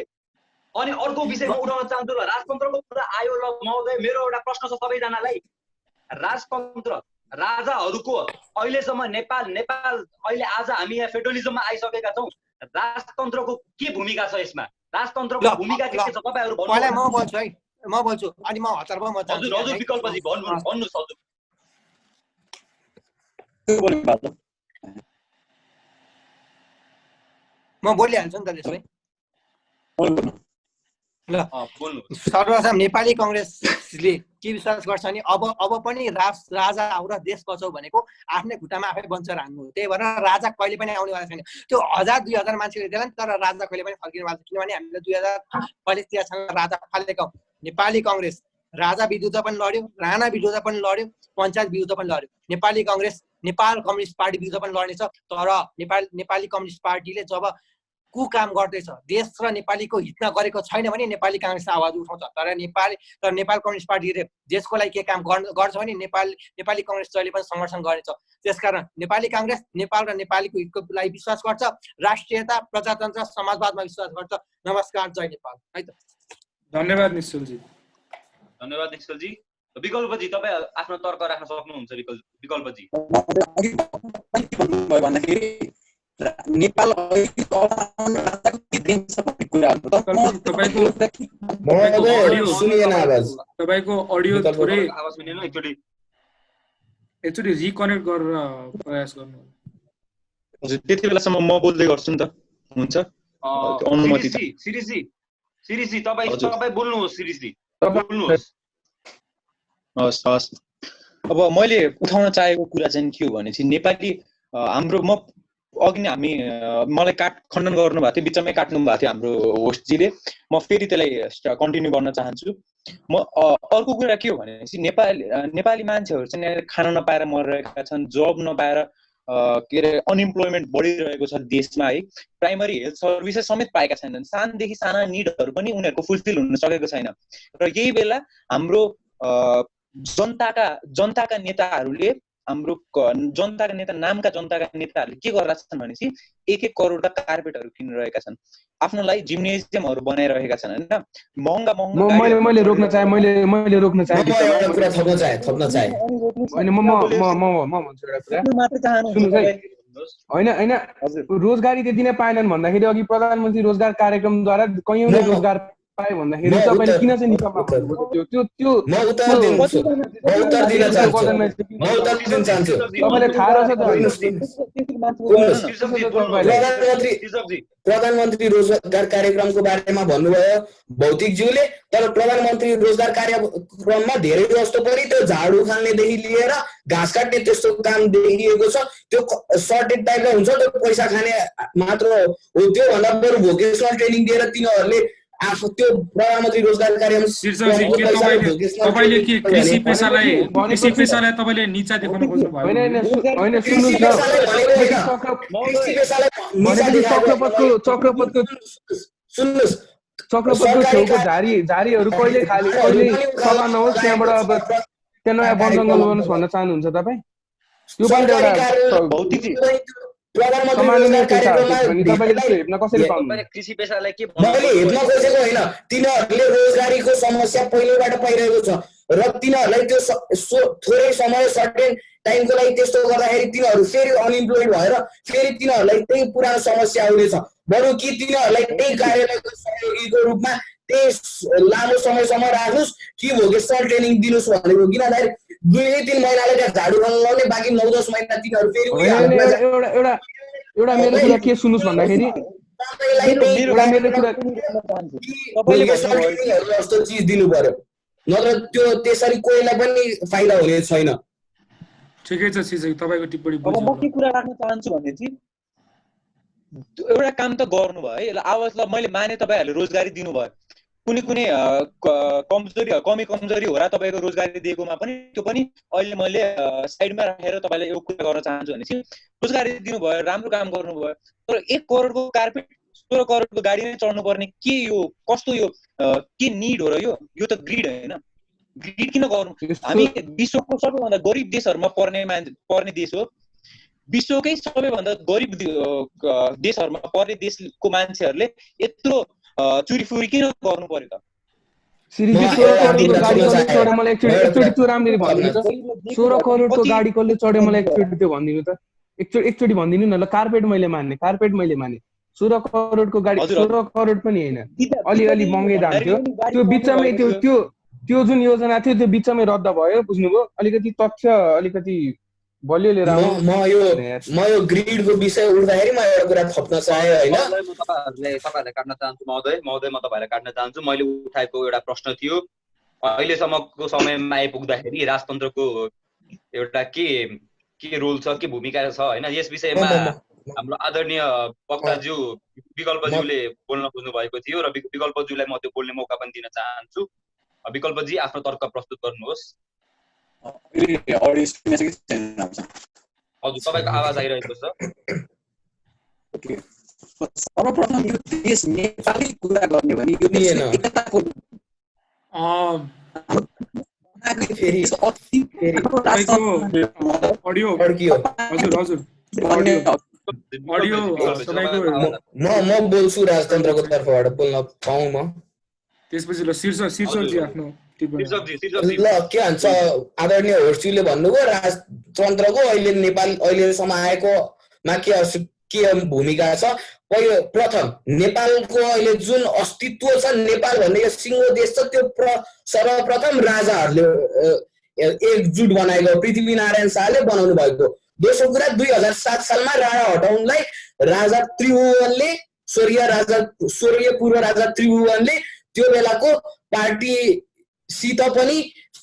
अनि अर्को विषयमा उठाउन चाहन्छु ल, राजतन्त्रको कुरा आयो ल महोदय। मेरो एउटा प्रश्न छ सबैजनालाई। राजतन्त्र राजाहरूको अहिलेसम्म नेपाल अहिले आज हामी यहाँ फेडरलिजममा आइसकेका छौँ। राजतन्त्रको के भूमिका छ यसमा? राजतन्त्रको भूमिका के छ तपाईहरु भन्नु। पहिला म बोल्छु है, म बोल्छु अनि म हतारमा म हजुर विकल्पजी भन्नुस् हजुर। म बोलिहाल्छु नि त त्यसमै। ल सर्वप्रथम नेपाली कांग्रेसले के विश्वास गर्छ नि, अब पनि राजा आऊ र देश बचाऊ भनेको आफ्नै खुट्टामा आफै बन्छ राख्नु। त्यही भएर राजा कहिले पनि आउनेवाला छैन। त्यो 1000-2000 मान्छेले देलान् तर राजा कहिले पनि फर्किनेवाला छैन। किनभने हामीले 2045 सँग राजा फालेको। नेपाली कांग्रेस राजा विरुद्ध पनि लड्यो, राणा विरुद्ध पनि लड्यो, पञ्चायत विरुद्ध पनि लड्यो। नेपाली कांग्रेस नेपाल कम्युनिस्ट पार्टी विरुद्ध पनि लड्नेछ। तर नेपाली कम्युनिस्ट पार्टीले जब काम गर्दैछ, देश र नेपालीको हितमा गरेको छैन भने नेपाली कांग्रेस आवाज उठाउँछ। तर नेपाल कम्युनिस्ट पार्टीले देशको लागि के काम गर्छ भने नेपाली कांग्रेस जहिले पनि संरक्षण गर्नेछ। त्यसकारण नेपाली कांग्रेस नेपाल र नेपालीको हितको लागि विश्वास गर्छ। राष्ट्रियता, प्रजातन्त्र, समाजवादमा विश्वास गर्छ। नमस्कार, जय नेपाल। है त। धन्यवाद निश्चलजी। विकल्पजी तपाईँ आफ्नो तर्क राख्न सक्नुहुन्छ। विकल्पजी नेपाल तपाईको अडियो थोरै आवाज सुनेन। एकचोटि रिकनेक्ट गरेर प्रयास गर्नु। हजुर त्यति बेलासम्म म बोल्दै गर्छु नि त, हुन्छ? अनुमति शिरीषजी तपाईँ बोल्नुहोस्। शिरीषजी बोल्नुहोस्। हस्। अब मैले उठाउन चाहेको कुरा चाहिँ के हो भने चाहिँ नेपाली हाम्रो अघि नै मलाई खण्डन गर्नु भएको थियो, बिचमै काट्नु भएको थियो हाम्रो होस्टजीले। म फेरि त्यसलाई कन्टिन्यू गर्न चाहन्छु। अर्को कुरा के हो भने चाहिँ नेपाली मान्छेहरू चाहिँ खान नपाएर मरिरहेका छन्, जब नपाएर के अरे अनइम्प्लोइमेन्ट बढिरहेको छ देशमा है, प्राइमरी हेल्थ सर्भिसेस समेत पाएका छैनन्, सानदेखि साना निडहरू पनि उनीहरूको फुलफिल हुन सकेको छैन। र यही बेला हाम्रो जनताका नेताहरूले हाम्रो जनताका नेता नामका जनताका नेताहरूले के गरेका छन् भनेपछि 1-1 करोडका कार्पेटहरू किनिरहेका छन्, आफ्नो लागि जिम्नेजियमहरू बनाइरहेका छन् हैन। महँगा मैले रोक्न चाहे मैले रोक्न चाहे एउटा कुरा थप्न चाहे हैन म भन्छु एउटा कुरा मात्र चाहनुहुन्छ हैन रोजगारी त्यति नै पाएनन् भन्दाखेरि अघि प्रधानमन्त्री रोजगार कार्यक्रमद्वारा कैयौँले रोजगार पाए भन्दाखेरि तपाईले किन चाहिँ निकममा भन्नुभयो? त्यो म उत्तर दिन चाहन्छु। तपाईलाई थाहा रहेछ त प्रधानमन्त्री रोजगार कार्यक्रमको बारेमा भन्नुभयो भौतिकज्यूले, तर प्रधानमन्त्री रोजगार कार्यक्रममा धेरै जस्तो पनि त्यो झाडु खान्नेदेखि लिएर घाँस काट्ने त्यस्तो काम देखिएको छ। त्यो सर्टेड टाइपको हुन्छ, त्यो पैसा खाने मात्र हो। त्यो भन्दा बरु भोकेसनल ट्रेनिङ दिएर तिनीहरूले आफू त्यो प्रधानमन्त्री रोजगार कार्यक्रम तपाईले के कृषि पेशालाई तपाईले नीचा देखाउन खोज्नु भयो? हैन सुन्नुस् चक्रपथको छेउको झारीहरू कहिले खाली कहिले सभा नहोस् त्यहाँबाट अब त्यहाँ नयाँ वन जङ्गल गर्नुहोस् भन्न चाहनुहुन्छ तपाईँ? त्यो पनि एउटा भौतिक कृषि पेशालाई के मैले हेप्न खोजेको होइन, तिनीहरूले रोजगारीको समस्या पहिलेबाट पाइरहेको छ र तिनीहरूलाई त्यो थोरै समय सर्टेन टाइमको लागि त्यस्तो गर्दाखेरि तिनीहरू फेरि अनइम्प्लोइड भएर फेरि तिनीहरूलाई त्यही पुरानो समस्या आउनेछ। बरु कि तिनीहरूलाई त्यही कार्यालयको सहयोगीको रूपमा त्यही लामो समयसम्म राख्नुहोस् कि भोकेसनल ट्रेनिङ दिनुहोस् भनेको। किन भन्दाखेरि 2-3 महिनाले त्यहाँ झाडु गर्न लाउने, बाँकी 9-10 महिना तिनीहरू फेरि एउटा मेरो कुरा के सुन्नुहोस् भन्दाखेरि जस्तो चिज दिनु पर्यो, नत्र त्यो त्यसरी कोहीलाई पनि फाइदा हुने छैन। ठिकै छ सिजै, तपाईको टिप्पणी बुझ्छु। म के कुरा राख्न चाहन्छु भने चाहिँ एउटा काम त गर्नुभयो है, आवाजलाई मैले माने तपाईहरुले रोजगारी दिनुभयो, कुनै कमी कमजोरी हो र तपाईको रोजगारी दिएकोमा पनि त्यो पनि अहिले मैले साइडमा राखेर तपाईलाई यो कुरा गर्न चाहन्छु भने चाहिँ रोजगारी दिनुभयो, राम्रो काम गर्नुभयो, तर 1 करोडको कार्पेट 16 करोडको गाडी नै चढ्नु पर्ने के यो कस्तो यो के निड हो र यो त ग्रिड हैन। ग्रिड किन गर्नु? हामी विश्वको सबैभन्दा गरिब देशहरुमा पर्ने देश हो, विश्वकै सबैभन्दा गरिब देशहरुमा पर्ने देशको मान्छेहरुले यत्रो चुरीफुरी किन गर्नु पर्यो त? 16 करोडको गाडी कसले चढ्यो मलाई एकचोटि त्यो भनिदिनु त, एकचोटि भनिदिनु न ल। कार्पेट मैले माने 16 करोडको गाडी 16 करोड पनि हैन, अलि महँगै दाम थियो। त्यो बिचमै त्यो जुन योजना थियो त्यो बिचमै रद्द भयो, बुझ्नुभयो? अलिकति तथ्य अलिकति बलियो लिएर म यो ग्रिडको विषय उठ्दाखेरि म एउटा कुरा थप्न चाहे हैन। तपाईहरुलाई काट्न चाहन्छु महोदय म तपाईहरुलाई काट्न चाहन्छु। मैले उठाएको एउटा प्रश्न थियो, अहिलेसम्मको समयमा आइपुग्दाखेरि राजतन्त्रको एउटा के रोल छ, के भूमिका छ हैन, यस विषयमा हाम्रो आदरणीय वक्ताज्यू विकल्पज्यूले बोल्न खोज्नु भएको थियो र विकल्पज्यूलाई म त्यो बोल्ने मौका पनि दिन चाहन्छु। विकल्पजी आफ्नो तर्क प्रस्तुत गर्नुहोस्। हजुर तपाईको आवाज आइरहेको छ। सर्वप्रथम यो देश नेपाली कुरा गर्ने भने यो एकताको म बोल्छु राजतन्त्रको तर्फबाट बोल्न पाऊँ म? त्यसपछि ल शीर्षकजी आफ्नो ल के भन्छ आदरणीय होस्टज्यूले भन्नुभयो राजतन्त्रको अहिलेसम्म आएकोमा के भूमिका छ। प्रथम नेपालको अहिले जुन अस्तित्व छ, नेपाल भन्ने यो सिङ्गो देश छ, त्यो सर्वप्रथम राजाहरूले एकजुट बनाएको, पृथ्वीनारायण शाहले बनाउनु भएको। दोस्रो कुरा 2007 सालमा राणा हटाउनलाई राजा त्रिभुवनले स्वर्गीय पूर्व राजा त्रिभुवनले त्यो बेलाको पार्टीसित पनि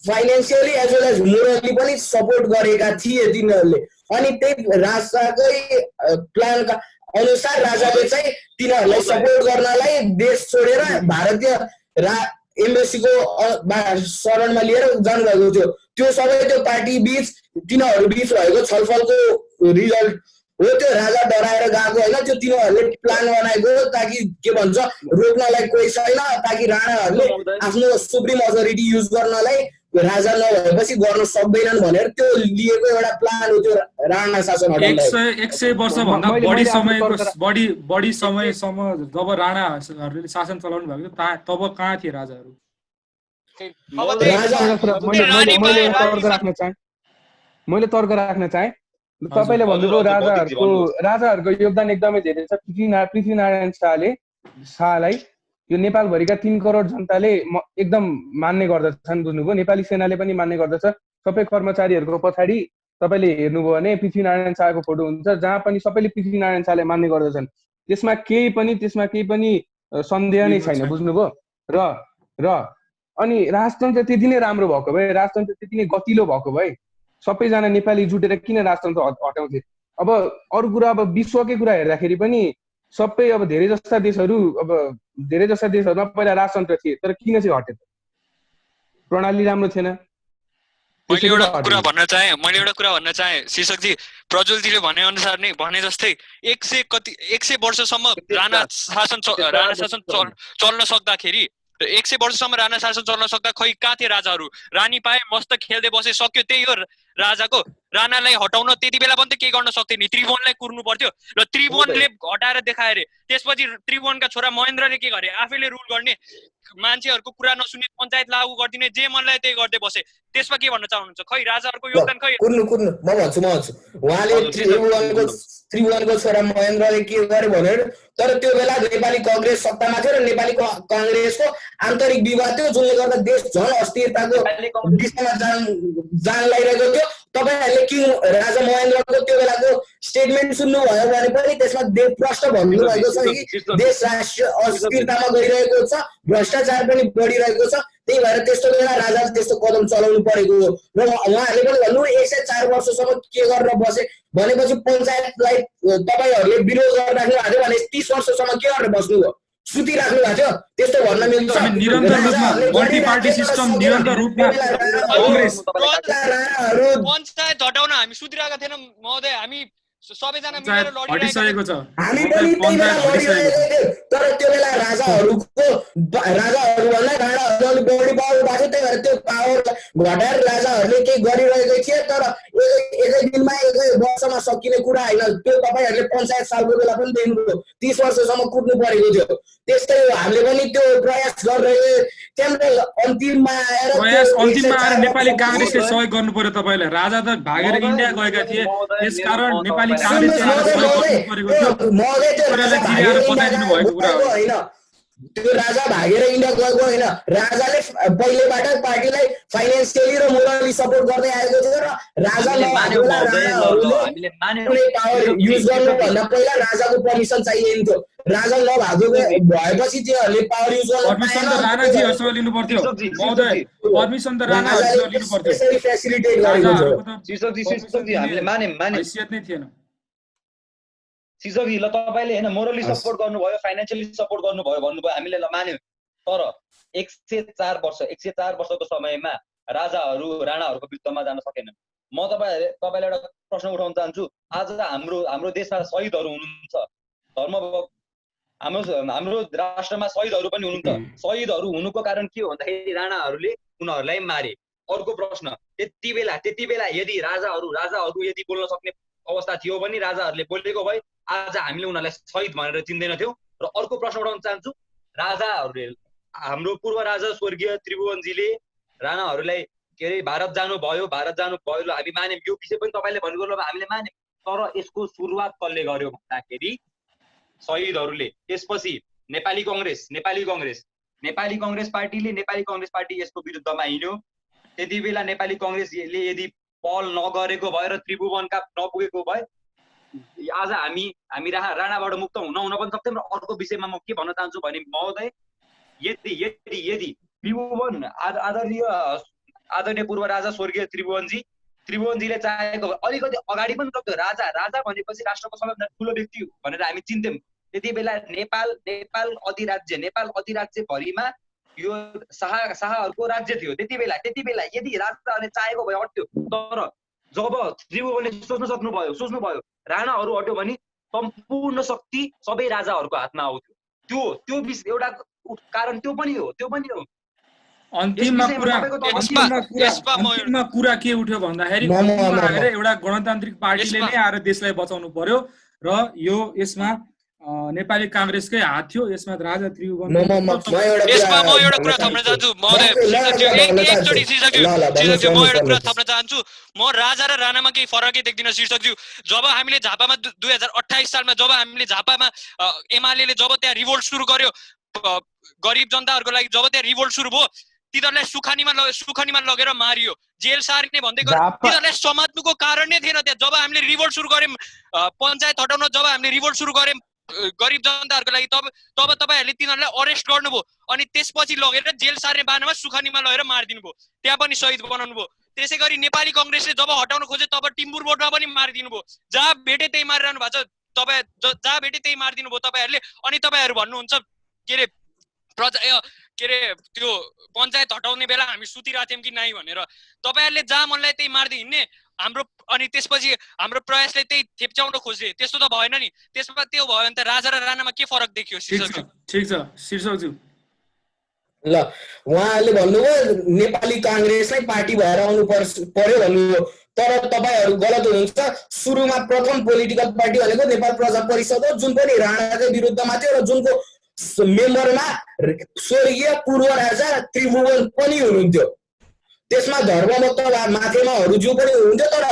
financially as well as morally पनि सपोर्ट गरेका थिए तिनीहरूले। अनि त्यही राजाकै प्लानका अनुसार राजाले चाहिँ तिनीहरूलाई सपोर्ट गर्नलाई देश छोडेर भारतीय एम्बेसीको शरणमा लिएर जानुभएको थियो। त्यो सबै त्यो पार्टी बीच तिनीहरू बीच भएको छलफलको रिजल्ट हो। त्यो राजा डराएर गएको होइन, त्यो तिनीहरूले प्लान बनाएको ताकि के भन्छ रोक्नलाई कोही छैन, ताकि राणाहरूले आफ्नो सुप्रिम अथोरिटी युज गर्नलाई राजा नभएपछि गर्न सक्दैनन् भनेर त्यो लिएको एउटा प्लान हो त्यो राणा शासन हटाउनलाई। 100 वर्षभन्दा बढी समयको बढी समयसम्म जब राणाहरूले शासन चलाउनु भएको थियो तब कहाँ थिए राजाहरू? मैले तर्क राख्न चाहे तपाईले भन्नुभयो राजाहरूको योगदान एकदमै धेरै छ। पृथ्वीनारायण शाहलाई यो नेपालभरिका 3 करोड जनताले एकदम मान्ने गर्दछन्, बुझ्नुभयो। नेपाली सेनाले पनि मान्ने गर्दछ। सबै कर्मचारीहरूको पछाडि तपाईले हेर्नुभयो भने पृथ्वीनारायण शाहको फोटो हुन्छ, जहाँ पनि सबैले पृथ्वीनारायण शाहलाई मान्ने गर्दछन्। त्यसमा केही पनि सन्देह नै छैन, बुझ्नुभयो। र अनि राजतन्त्र त्यति नै राम्रो भएको भए, राजतन्त्र त्यति नै गतिलो भएको भए सबैजना नेपाली जुटेर किन राजतन्त्र हटाउँथे? अब अरू कुरा, अब विश्वकै कुरा हेर्दाखेरि पनि सबै अब धेरै जस्ता देशहरूमा पहिला राजतन्त्र थिए, तर किन चाहिँ हटे? प्रणाली राम्रो थिएन। मैले एउटा कुरा भन्न चाहे शीर्षकजी, प्रज्वलजीले भने अनुसार नै भने जस्तै 100 वर्षसम्म राणा शासन चल्न सक्दाखेरि 100 वर्षसम्म राणा शासन चल्न सक्दा खै कहाँ थिए राजाहरू? रानी पाए, मस्त खेल्दै बसे, सक्यो, त्यही हो राजाको। राणालाई हटाउन त्यति बेला पनि त केही गर्न सक्थ्यो नि, त्रिभुवनलाई कुर्नु पर्थ्यो र त्रिभुवनले हटाएर देखाए अरे। त्यसपछि त्रिभुवनका छोरा महेन्द्रले के गरे? आफैले रुल गर्ने, मान्छेहरूको कुरा नसुन्ने, पञ्चायत लागू गरिदिने, जे मनलाई त्यही गर्दै बसे। त्यसमा के भन्न चाहनुहुन्छ? खै राजाहरूको योगदान खै? कुर्नु म भन्छु उहाँले त्रिभुवनको छोरा महेन्द्रले के गरे भनेर। तर त्यो बेला नेपाली कांग्रेस सत्तामा थियो र नेपाली कांग्रेसको आन्तरिक विवाद थियो, जसले गर्दा देश झन अस्थिरताको दिशामा जान लागिरहेको थियो। तपाईहरुले किङ राजा महेन्द्रको त्यो बेलाको स्टेटमेन्ट सुन्नुभयो भने पनि त्यसमा प्रश्न भन्नुभएको छ कि देश राष्ट्र अस्थिरतामा गइरहेको छ, भ्रष्टाचार पनि बढिरहेको छ, त्यही भएर त्यस्तो बेला राजाले त्यस्तो कदम चलाउनु परेको हो। र उहाँहरूले पनि भन्नु 104 वर्षसम्म के गरेर बसे भनेपछि पञ्चायतलाई तपाईहरुले विरोध गरिराख्नु भएको भने 30 वर्षसम्म के गरेर बस्नुभयो? सुतिराख्नु भएको थियो? त्यस्तो भन्न मिल्छ? निरन्तर रूपमा मल्टी पार्टी सिस्टम निरन्तर रूपमा कांग्रेस पञ्चायत हटाउन हामी सुतिरहेका थिएनौँ महोदय। हामी सबैजना मिलेर लडिरहेको छ। हामी पनि त्यही बेला लडिरहेको थियौँ। तर त्यो बेला राजाहरूभन्दा राणाहरूले बढी पावर भएको थियो, त्यही भएर त्यो पावर घटाएर राजाहरूले केही गरिरहेको थिए। तर एकै दिनमा एकै वर्षमा सकिने कुरा होइन त्यो। तपाईहरुले पञ्चायत सालको बेला पनि देख्नुभयो, 30 वर्षसम्म कुट्नु परेको थियो। त्यस्तै हो, हामीले पनि त्यो प्रयास गरिरहेको अन्तिममा आएर नेपाली कांग्रेसले सहयोग गर्नु पर्यो। तपाईलाई राजा त भागेर इन्डिया गएका थिए, त्यसकारण नेपाली त्यो राजा भागेर इन्डिया गएको होइन। राजाले पहिलेबाट पार्टीलाई फाइनेन्सियली र मोरली सपोर्ट गर्दै आएको थियो र राजा युज गर्नुभन्दा पहिला राजाको पर्मिसन चाहिन्थ्यो। राजा नभएको भएपछि तिनीहरूले पावर युज गर्न पर्मिसन त राणाजीहरुसँग लिनु पर्थ्यो महोदय। पर्मिसन त राणाजीहरुसँग लिनु पर्थ्यो। त्यसरी फेसिलिटेट गरेको थियो। शीर्षकजी हामीले माने हैसियत नै थिएन। शीर्षकजी ल तपाईले हैन मोरली सपोर्ट गर्नुभयो, फाइनान्शियली सपोर्ट गर्नुभयो भन्नुभयो, हामीले ल मान्यौं। तर 104 वर्षको समयमा राजाहरू राणाहरूको विरुद्धमा जान सकेनन्। म तपाईलाई एउटा प्रश्न उठाउन चाहन्छु। आज हाम्रो देशमा शहीदहरू हुनुहुन्छ, हाम्रो राष्ट्रमा शहीदहरू पनि हुनुहुन्छ। शहीदहरू हुनुको कारण के हो भन्दाखेरि राणाहरूले उनीहरूलाई मारे। अर्को प्रश्न, त्यति बेला यदि राजाहरू यदि बोल्न सक्ने अवस्था थियो भने राजाहरूले बोलेको भए आज हामीले उनीहरूलाई शहीद भनेर चिन्दैनथ्यौँ। र अर्को प्रश्न उठाउन चाहन्छु, राजाहरूले हाम्रो पूर्व राजा स्वर्गीय त्रिभुवनजीले राणाहरूलाई के अरे भारत जानुभयो ल हामी मान्यौँ। यो विषय पनि तपाईँले भन्नुभयो हामीले मान्यौँ। तर यसको सुरुवात कसले गर्यो भन्दाखेरि शहीदहरूले। त्यसपछि नेपाली कांग्रेस पार्टी यसको विरुद्धमा हिँड्यो। त्यति बेला नेपाली कांग्रेसले यदि पहल नगरेको भए र त्रिभुवनका नपुगेको भए आज हामी राणाबाट मुक्त हुन पनि सक्थ्यौँ। र अर्को विषयमा म के भन्न चाहन्छु भने महोदय, यदि त्रिभुवन आदरणीय पूर्व राजा स्वर्गीय त्रिभुवनजीले चाहेको अलिकति अगाडि पनि सक्थ्यो। राजा भनेपछि राष्ट्रको सबैभन्दा ठुलो व्यक्ति भनेर हामी चिन्थ्यौँ। त्यति बेला नेपाल अधिराज्य भरिमा यो शाहहरूको राज्य थियो त्यति बेला यदि राजाहरूले चाहेको भए हट्यो। तर जब त्रिभुवनले सोच्नुभयो राणाहरू हट्यो भने सम्पूर्ण शक्ति सबै राजाहरूको हातमा आउँथ्यो। त्यो एउटा कारण त्यो पनि हो। अन्तिममा कुरा के उठ्यो भन्दाखेरि एउटा गणतान्त्रिक पार्टीले नै आएर देशलाई बचाउनु पर्यो र यसमा नेपाली कांग्रेसकै हात थियो। यसमा राजा त्रिभुवन यसमा म एउटा कुरा थप्न चाहन्छु महोदय, एकचोटि शीर्षकज्यू म एउटा कुरा थप्न चाहन्छु। म राजा र राणामा केही फरकै देख्दिनँ शीर्षकज्यू। जब हामीले झापामा 2028 सालमा जब हामीले झापामा एमाले जब त्यहाँ रिभोल्ट सुरु गर्यो गरिब जनताहरूको लागि, जब त्यहाँ रिभोल्ट सुरु भयो तिनीहरूलाई सुखनीमा लगेर मारियो, जेल सार्ने भन्दै गर्यो। तिनीहरूलाई समात्नुको कारण नै थिएन त्यहाँ। जब हामीले रिभोल्ट सुरु गर्यौँ पञ्चायत हटाउन, जब हामीले रिभोल्ट सुरु गर्यौँ गरिब जनताहरूको लागि, तब तपाईहरूले तिनीहरूलाई अरेस्ट गर्नुभयो अनि त्यसपछि लगेर जेल सार्ने बानामा सुखनीमा लगेर मारिदिनु भयो, त्यहाँ पनि शहीद बनाउनु भयो। त्यसै गरी नेपाली कङ्ग्रेसले जब हटाउन खोजे तब टिम्बुर बोर्डमा पनि मारिदिनु भयो। जहाँ भेटे त्यही मारिरहनु भएको छ तपाईँ, जहाँ भेटे त्यही मारिदिनु भयो तपाईँहरूले। अनि तपाईँहरू भन्नुहुन्छ के अरे त्यो पञ्चायत हटाउने बेला हामी सुतिरहेको थियौँ कि नाइ भनेर। तपाईँहरूले जहाँ मनलाई त्यही मार्दै हिँड्ने हाम्रो, अनि त्यसपछि हाम्रो प्रयासले त्यही थेप्च्याउन खोज्ने, त्यस्तो त भएन नि। त्यसमा त्यो भयो भने त राजा र राणामा के फरक देखियो शीर्षकज्यू? ठिक छ शीर्षकज्यू। ल उहाँहरूले भन्नुभयो नेपाली कांग्रेसलाई पार्टी भएर आउनु पर्यो भन्नुभयो, तर तपाईहरू गलत हुनुहुन्छ। सुरुमा प्रथम पोलिटिकल पार्टी भनेको नेपाल प्रजा परिषद हो, जुन पनि राणाकै विरुद्धमा थियो र जुनको मेम्बरमा स्वर्गीय पूर्व राजा त्रिभुवन पनि हुनुहुन्थ्यो। त्यसमा धर्मभक्त माथेमाहरूज्यू पनि हुनुहुन्थ्यो, तर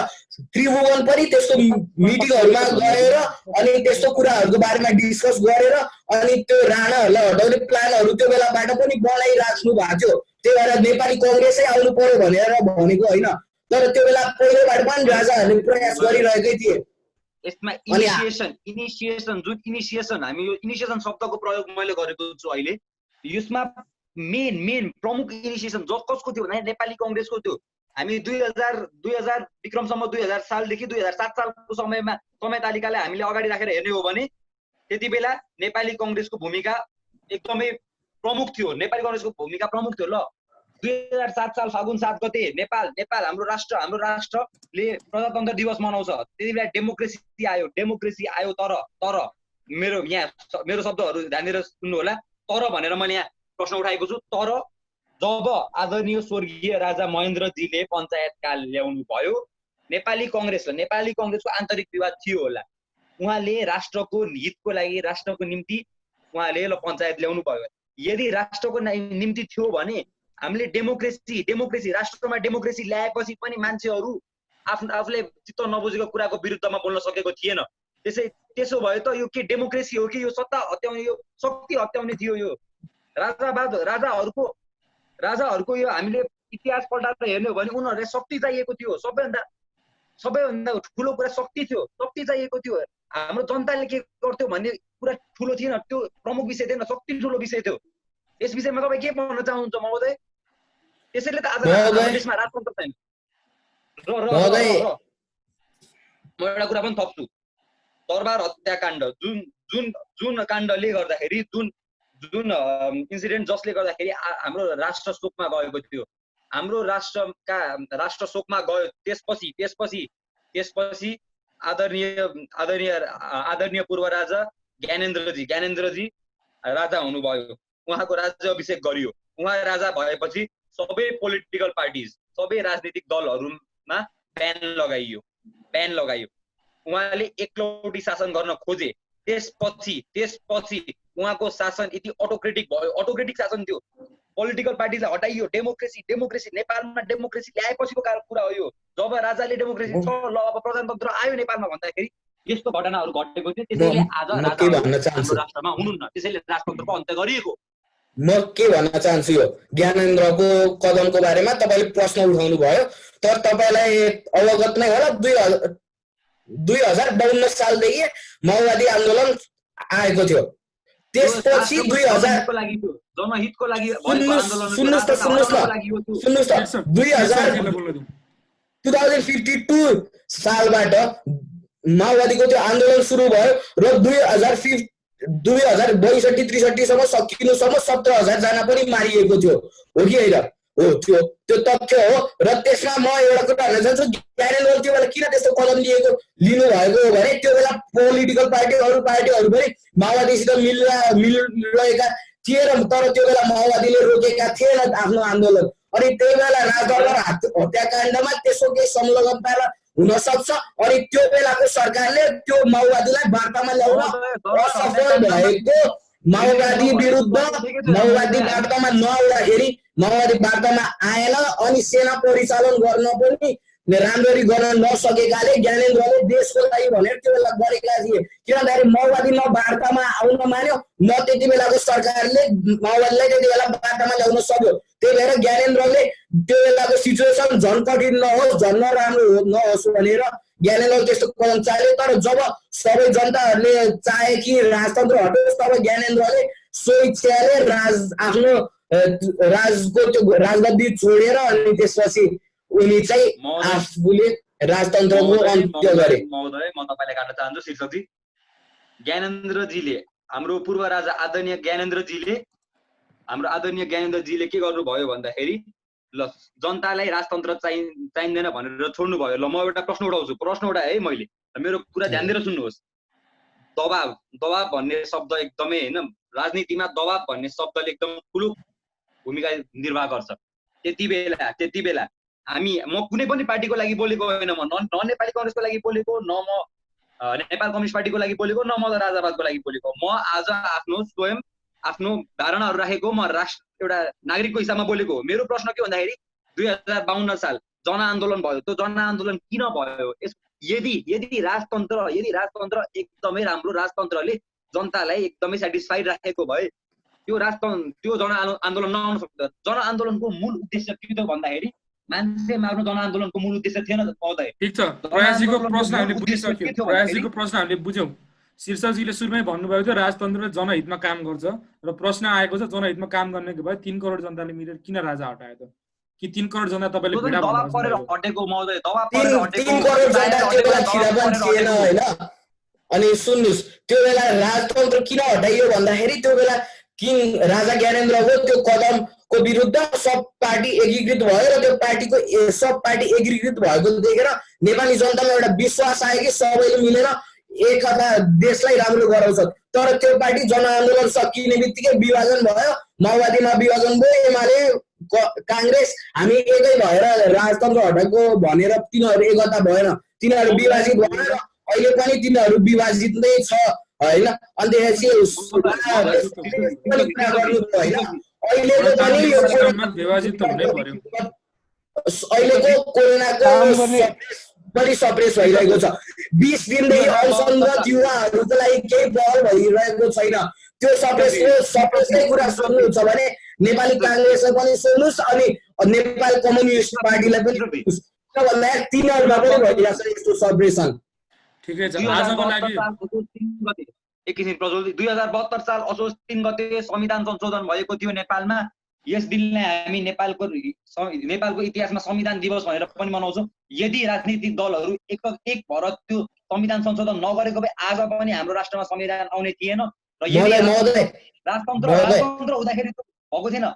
त्रिभुवन पनि त्यस्तो मिटिङहरूमा गएर अनि त्यस्तो कुराहरूको बारेमा डिस्कस गरेर अनि त्यो राणाहरूलाई हटाउने प्लानहरू त्यो बेलाबाट पनि बनाइराख्नु भएको थियो। त्यही भएर नेपाली कङ्ग्रेसै आउनु पर्यो भनेर भनेको होइन, तर त्यो बेला पहिलेबाट पनि राजाहरूले प्रयास गरिरहेकै थिए। यसमा इनिसिएसन हामी यो इनिसिएसन शब्दको प्रयोग मैले गरेको छु अहिले। यसमा मेन प्रमुख इनिसिएसन कसको थियो भने नेपाली कङ्ग्रेसको थियो। हामी 2000 विक्रमसम्म 2000 सालदेखि 2007 सालको समय तालिकालाई हामीले अगाडि राखेर हेर्ने हो भने त्यति बेला नेपाली कङ्ग्रेसको भूमिका एकदमै प्रमुख थियो। नेपाली कङ्ग्रेसको भूमिका प्रमुख थियो। ल 2007 साल फागुन 7 गते नेपाल हाम्रो राष्ट्रले प्रजातन्त्र दिवस मनाउँछ। त्यति बेला डेमोक्रेसी आयो। तर मेरो शब्दहरू ध्यान दिएर सुन्नु होला। तर भनेर मैले यहाँ प्रश्न उठाएको छु। तर जब आदरणीय स्वर्गीय राजा महेन्द्रजीले पञ्चायतकाल ल्याउनु भयो, नेपाली कङ्ग्रेसको आन्तरिक विवाद थियो होला। उहाँले राष्ट्रको हितको लागि, राष्ट्रको निम्ति उहाँले पञ्चायत ल्याउनु भयो। यदि राष्ट्रको निम्ति थियो भने हामीले डेमोक्रेसी राष्ट्रमा डेमोक्रेसी ल्याएपछि पनि मान्छेहरू आफूले चित्त नबुझेको कुराको विरुद्धमा बोल्न सकेको थिएन। त्यसो भए त यो के डेमोक्रेसी हो कि यो सत्ता हत्याउने, यो शक्ति हत्याउने थियो? यो राजाहरूको यो हामीले इतिहास पल्टाएर हेर्ने हो भने उनीहरूलाई शक्ति चाहिएको थियो। सबैभन्दा ठुलो कुरा शक्ति थियो, शक्ति चाहिएको थियो। हाम्रो जनताले के गर्थ्यो भन्ने कुरा ठुलो थिएन, त्यो प्रमुख विषय थिएन, शक्ति ठुलो विषय थियो। यस विषयमा तपाईँ के भन्न चाहनुहुन्छ महोदय? त्यसैले त आज देशमा राजतन्त्र छैन। म एउटा कुरा पनि थप्छु। दरबार हत्याकाण्ड जुन काण्डले गर्दाखेरि जुन इन्सिडेन्ट जसले गर्दाखेरि हाम्रो राष्ट्र शोकमा गएको थियो, हाम्रो राष्ट्र शोकमा गयो। त्यसपछि आदरणीय पूर्व राजा ज्ञानेन्द्रजी राजा हुनुभयो। उहाँको राज्य अभिषेक गरियो। उहाँ राजा भएपछि सबै पोलिटिकल पार्टिज, सबै राजनीतिक दलहरूमा ब्यान लगाइयो। उहाँले एकलौटी शासन गर्न खोजे। त्यसपछि उहाँको शासन यति अटोक्रेटिक भयो, अटोक्रेटिक शासन थियो। पोलिटिकल पार्टीलाई हटाइयो। डेमोक्रेसी नेपालमा डेमोक्रेसी ल्याएपछिको कुरा हो यो। जब राजाले डेमोक्रेसी छ, ल अब प्रजातन्त्र आयो नेपालमा भन्दाखेरि यस्तो घटनाहरू घटेको थियो। त्यसैले आज हाम्रो राष्ट्रमा हुनुहुन्न, त्यसैले राजतन्त्रको अन्त्य गरिएको। म के भन्न चाहन्छु, यो ज्ञानेन्द्रको कदमको बारेमा तपाईँले प्रश्न उठाउनु भयो, तर तपाईँलाई अवगत नै होला 2052 सालदेखि माओवादी आन्दोलन आएको थियो। त्यसपछि 2000 जनहितको लागि सुन्नुहोस् त 2052 सालबाट माओवादीको त्यो आन्दोलन सुरु भयो र 2052 2062-63 सम्म सकिनुसम्म 17,000 जना पनि मारिएको थियो, हो कि होइन? हो, त्यो तथ्य हो। र त्यसमा म एउटा कुरा भन्न चाहन्छु, ज्ञानेन्द्रले त्यो बेला किन त्यस्तो कदम लिनु भएको हो भने त्यो बेला पोलिटिकल पार्टीहरू पनि माओवादीसित मिलिरहेका थिए र तर त्यो बेला माओवादीले रोकेका थिएन आफ्नो आन्दोलन। अनि त्यही बेला राजदरबार हत्याकाण्डमा त्यसको केही संलग्नता हुन सक्छ। अनि त्यो बेलाको सरकारले त्यो माओवादीलाई वार्तामा ल्याउन असफल भएको, माओवादी विरुद्ध माओवादी वार्तामा नआउँदाखेरि माओवादी वार्तामा आएन अनि सेना परिचालन गर्न पनि राम्ररी गर्न नसकेकाले ज्ञानेन्द्रले देशको लागि भनेर त्यो बेला गरेका थिए। किनभने माओवादी न वार्तामा आउन मान्यो, न त्यति बेलाको सरकारले माओवादीलाई त्यति बेला वार्तामा ल्याउन सक्यो। त्यही भएर ज्ञानेन्द्रले त्यो बेलाको सिचुएसन झन् कठिन नहोस्, झन् नराम्रो नहोस् भनेर ज्ञानेन्द्रले त्यस्तो कदम चाल्यो। तर जब सबै जनताहरूले चाहे कि राजतन्त्र हटोस्, तब ज्ञानेन्द्रले स्वेच्छाले आफ्नो राजको त्यो राजगद्दी छोडेर अनि त्यसपछि उनी चाहिँ आफूले राजतन्त्रको अन्त्य गरे। महोदय, म तपाईँलाई काट्न चाहन्छु शीर्षकजी। ज्ञानेन्द्रजीले, हाम्रो पूर्व राजा आदरणीय ज्ञानेन्द्रजीले के गर्नुभयो भन्दाखेरि ल जनतालाई राजतन्त्र चाहिँदैन भनेर छोड्नुभयो। ल म एउटा प्रश्न उठाउँछु, प्रश्न उठाएँ है मैले, मेरो कुरा ध्यान दिएर सुन्नुहोस्। दबाब भन्ने शब्द एकदमै होइन, राजनीतिमा दबाब भन्ने शब्दले एकदम ठुलो भूमिका निर्वाह गर्छ। त्यति बेला म कुनै पनि पार्टीको लागि बोलेको होइन, म न नेपाली कङ्ग्रेसको लागि बोलेको, न म नेपाल कम्युनिस्ट पार्टीको लागि बोलेको, न म राजावादको लागि बोलेको। म आज स्वयं आफ्नो धारणाहरू राखेको, म एउटा नागरिकको हिसाबमा बोलेको हो। मेरो प्रश्न के भन्दाखेरि 2052 साल जनआन्दोलन भयो। त्यो जनआन्दोलन किन भयो? यदि राजतन्त्र एकदमै राम्रो राजतन्त्रले जनतालाई एकदमै सेटिस्फाइड राखेको भए त्यो जनआन्दोलन नआउन सक्छ। जनआन्दोलनको मूल उद्देश्य के थियो भन्दाखेरि मान्छे मार्नु जनआन्दोलनको मूल उद्देश्य थिएन महोदय। ठिक छ, प्रयासजीको प्रश्न हामीले बुझ्यौँ। शीर्षकजीले सुरुमै भन्नुभएको थियो राजतन्त्र जनहितमा काम गर्छ र प्रश्न आएको छ जनहितमा काम गर्ने भए 3 करोड जनताले मिलेर किन राजा हटायो त? कि 3 करोड जनता तपाईँले भिडा दबाब परेर हटेको महोदय, दबाब 3 करोड जनता त्यो बेला पनि थिएन होइन। अनि सुन्नुहोस्, त्यो बेला राजतन्त्र किन हटाइयो भन्दाखेरि त्यो बेला किङ राजा ज्ञानेन्द्रको त्यो कदमको विरुद्ध सब पार्टी एकीकृत भयो र त्यो पार्टीको सब पार्टी एकीकृत भएको देखेर नेपाली जनतामा एउटा विश्वास आयो कि सबैले मिलेर एकता देशलाई राम्रो गराउँछ। तर त्यो पार्टी जनआन्दोलन सकिने बित्तिकै विभाजन भयो, माओवादीमा विभाजन भयो, एमाले काङ्ग्रेस हामी एकै भएर राजतन्त्र हटाएको भनेर तिनीहरू एकता भएन, तिनीहरू विभाजित भएर अहिले पनि तिनीहरू विभाजित नै छ होइन। अनि त्यसपछि अहिलेको कोरोनाको पनि सप्रेस भइरहेको छ। 20 दिनदेखि असङ्गत युवाहरूको लागि केही पहल भइरहेको छैन। त्यो सप्रेसकै कुरा सुन्नुहुन्छ भने नेपाली काङ्ग्रेसलाई पनि सुन्नुहोस् अनि नेपाल कम्युनिस्ट पार्टीलाई पनि भन्दा तिनीहरूमा पनि भइरहेको छ यस्तो सप्रेसन। ठिकै छ, आजको लागि एकैछिन प्रज्वल, 2072 साल असोज 3 गते संविधान संशोधन भएको थियो नेपालमा। यस दिनलाई हामी नेपालको इतिहासमा संविधान दिवस भनेर पनि मनाउँछौँ। यदि राजनीतिक दलहरू एक भएर त्यो संविधान संशोधन नगरेको भए आज पनि हाम्रो राष्ट्रमा संविधान आउने थिएन। र राजतन्त्र हुँदाखेरि भएको थिएन।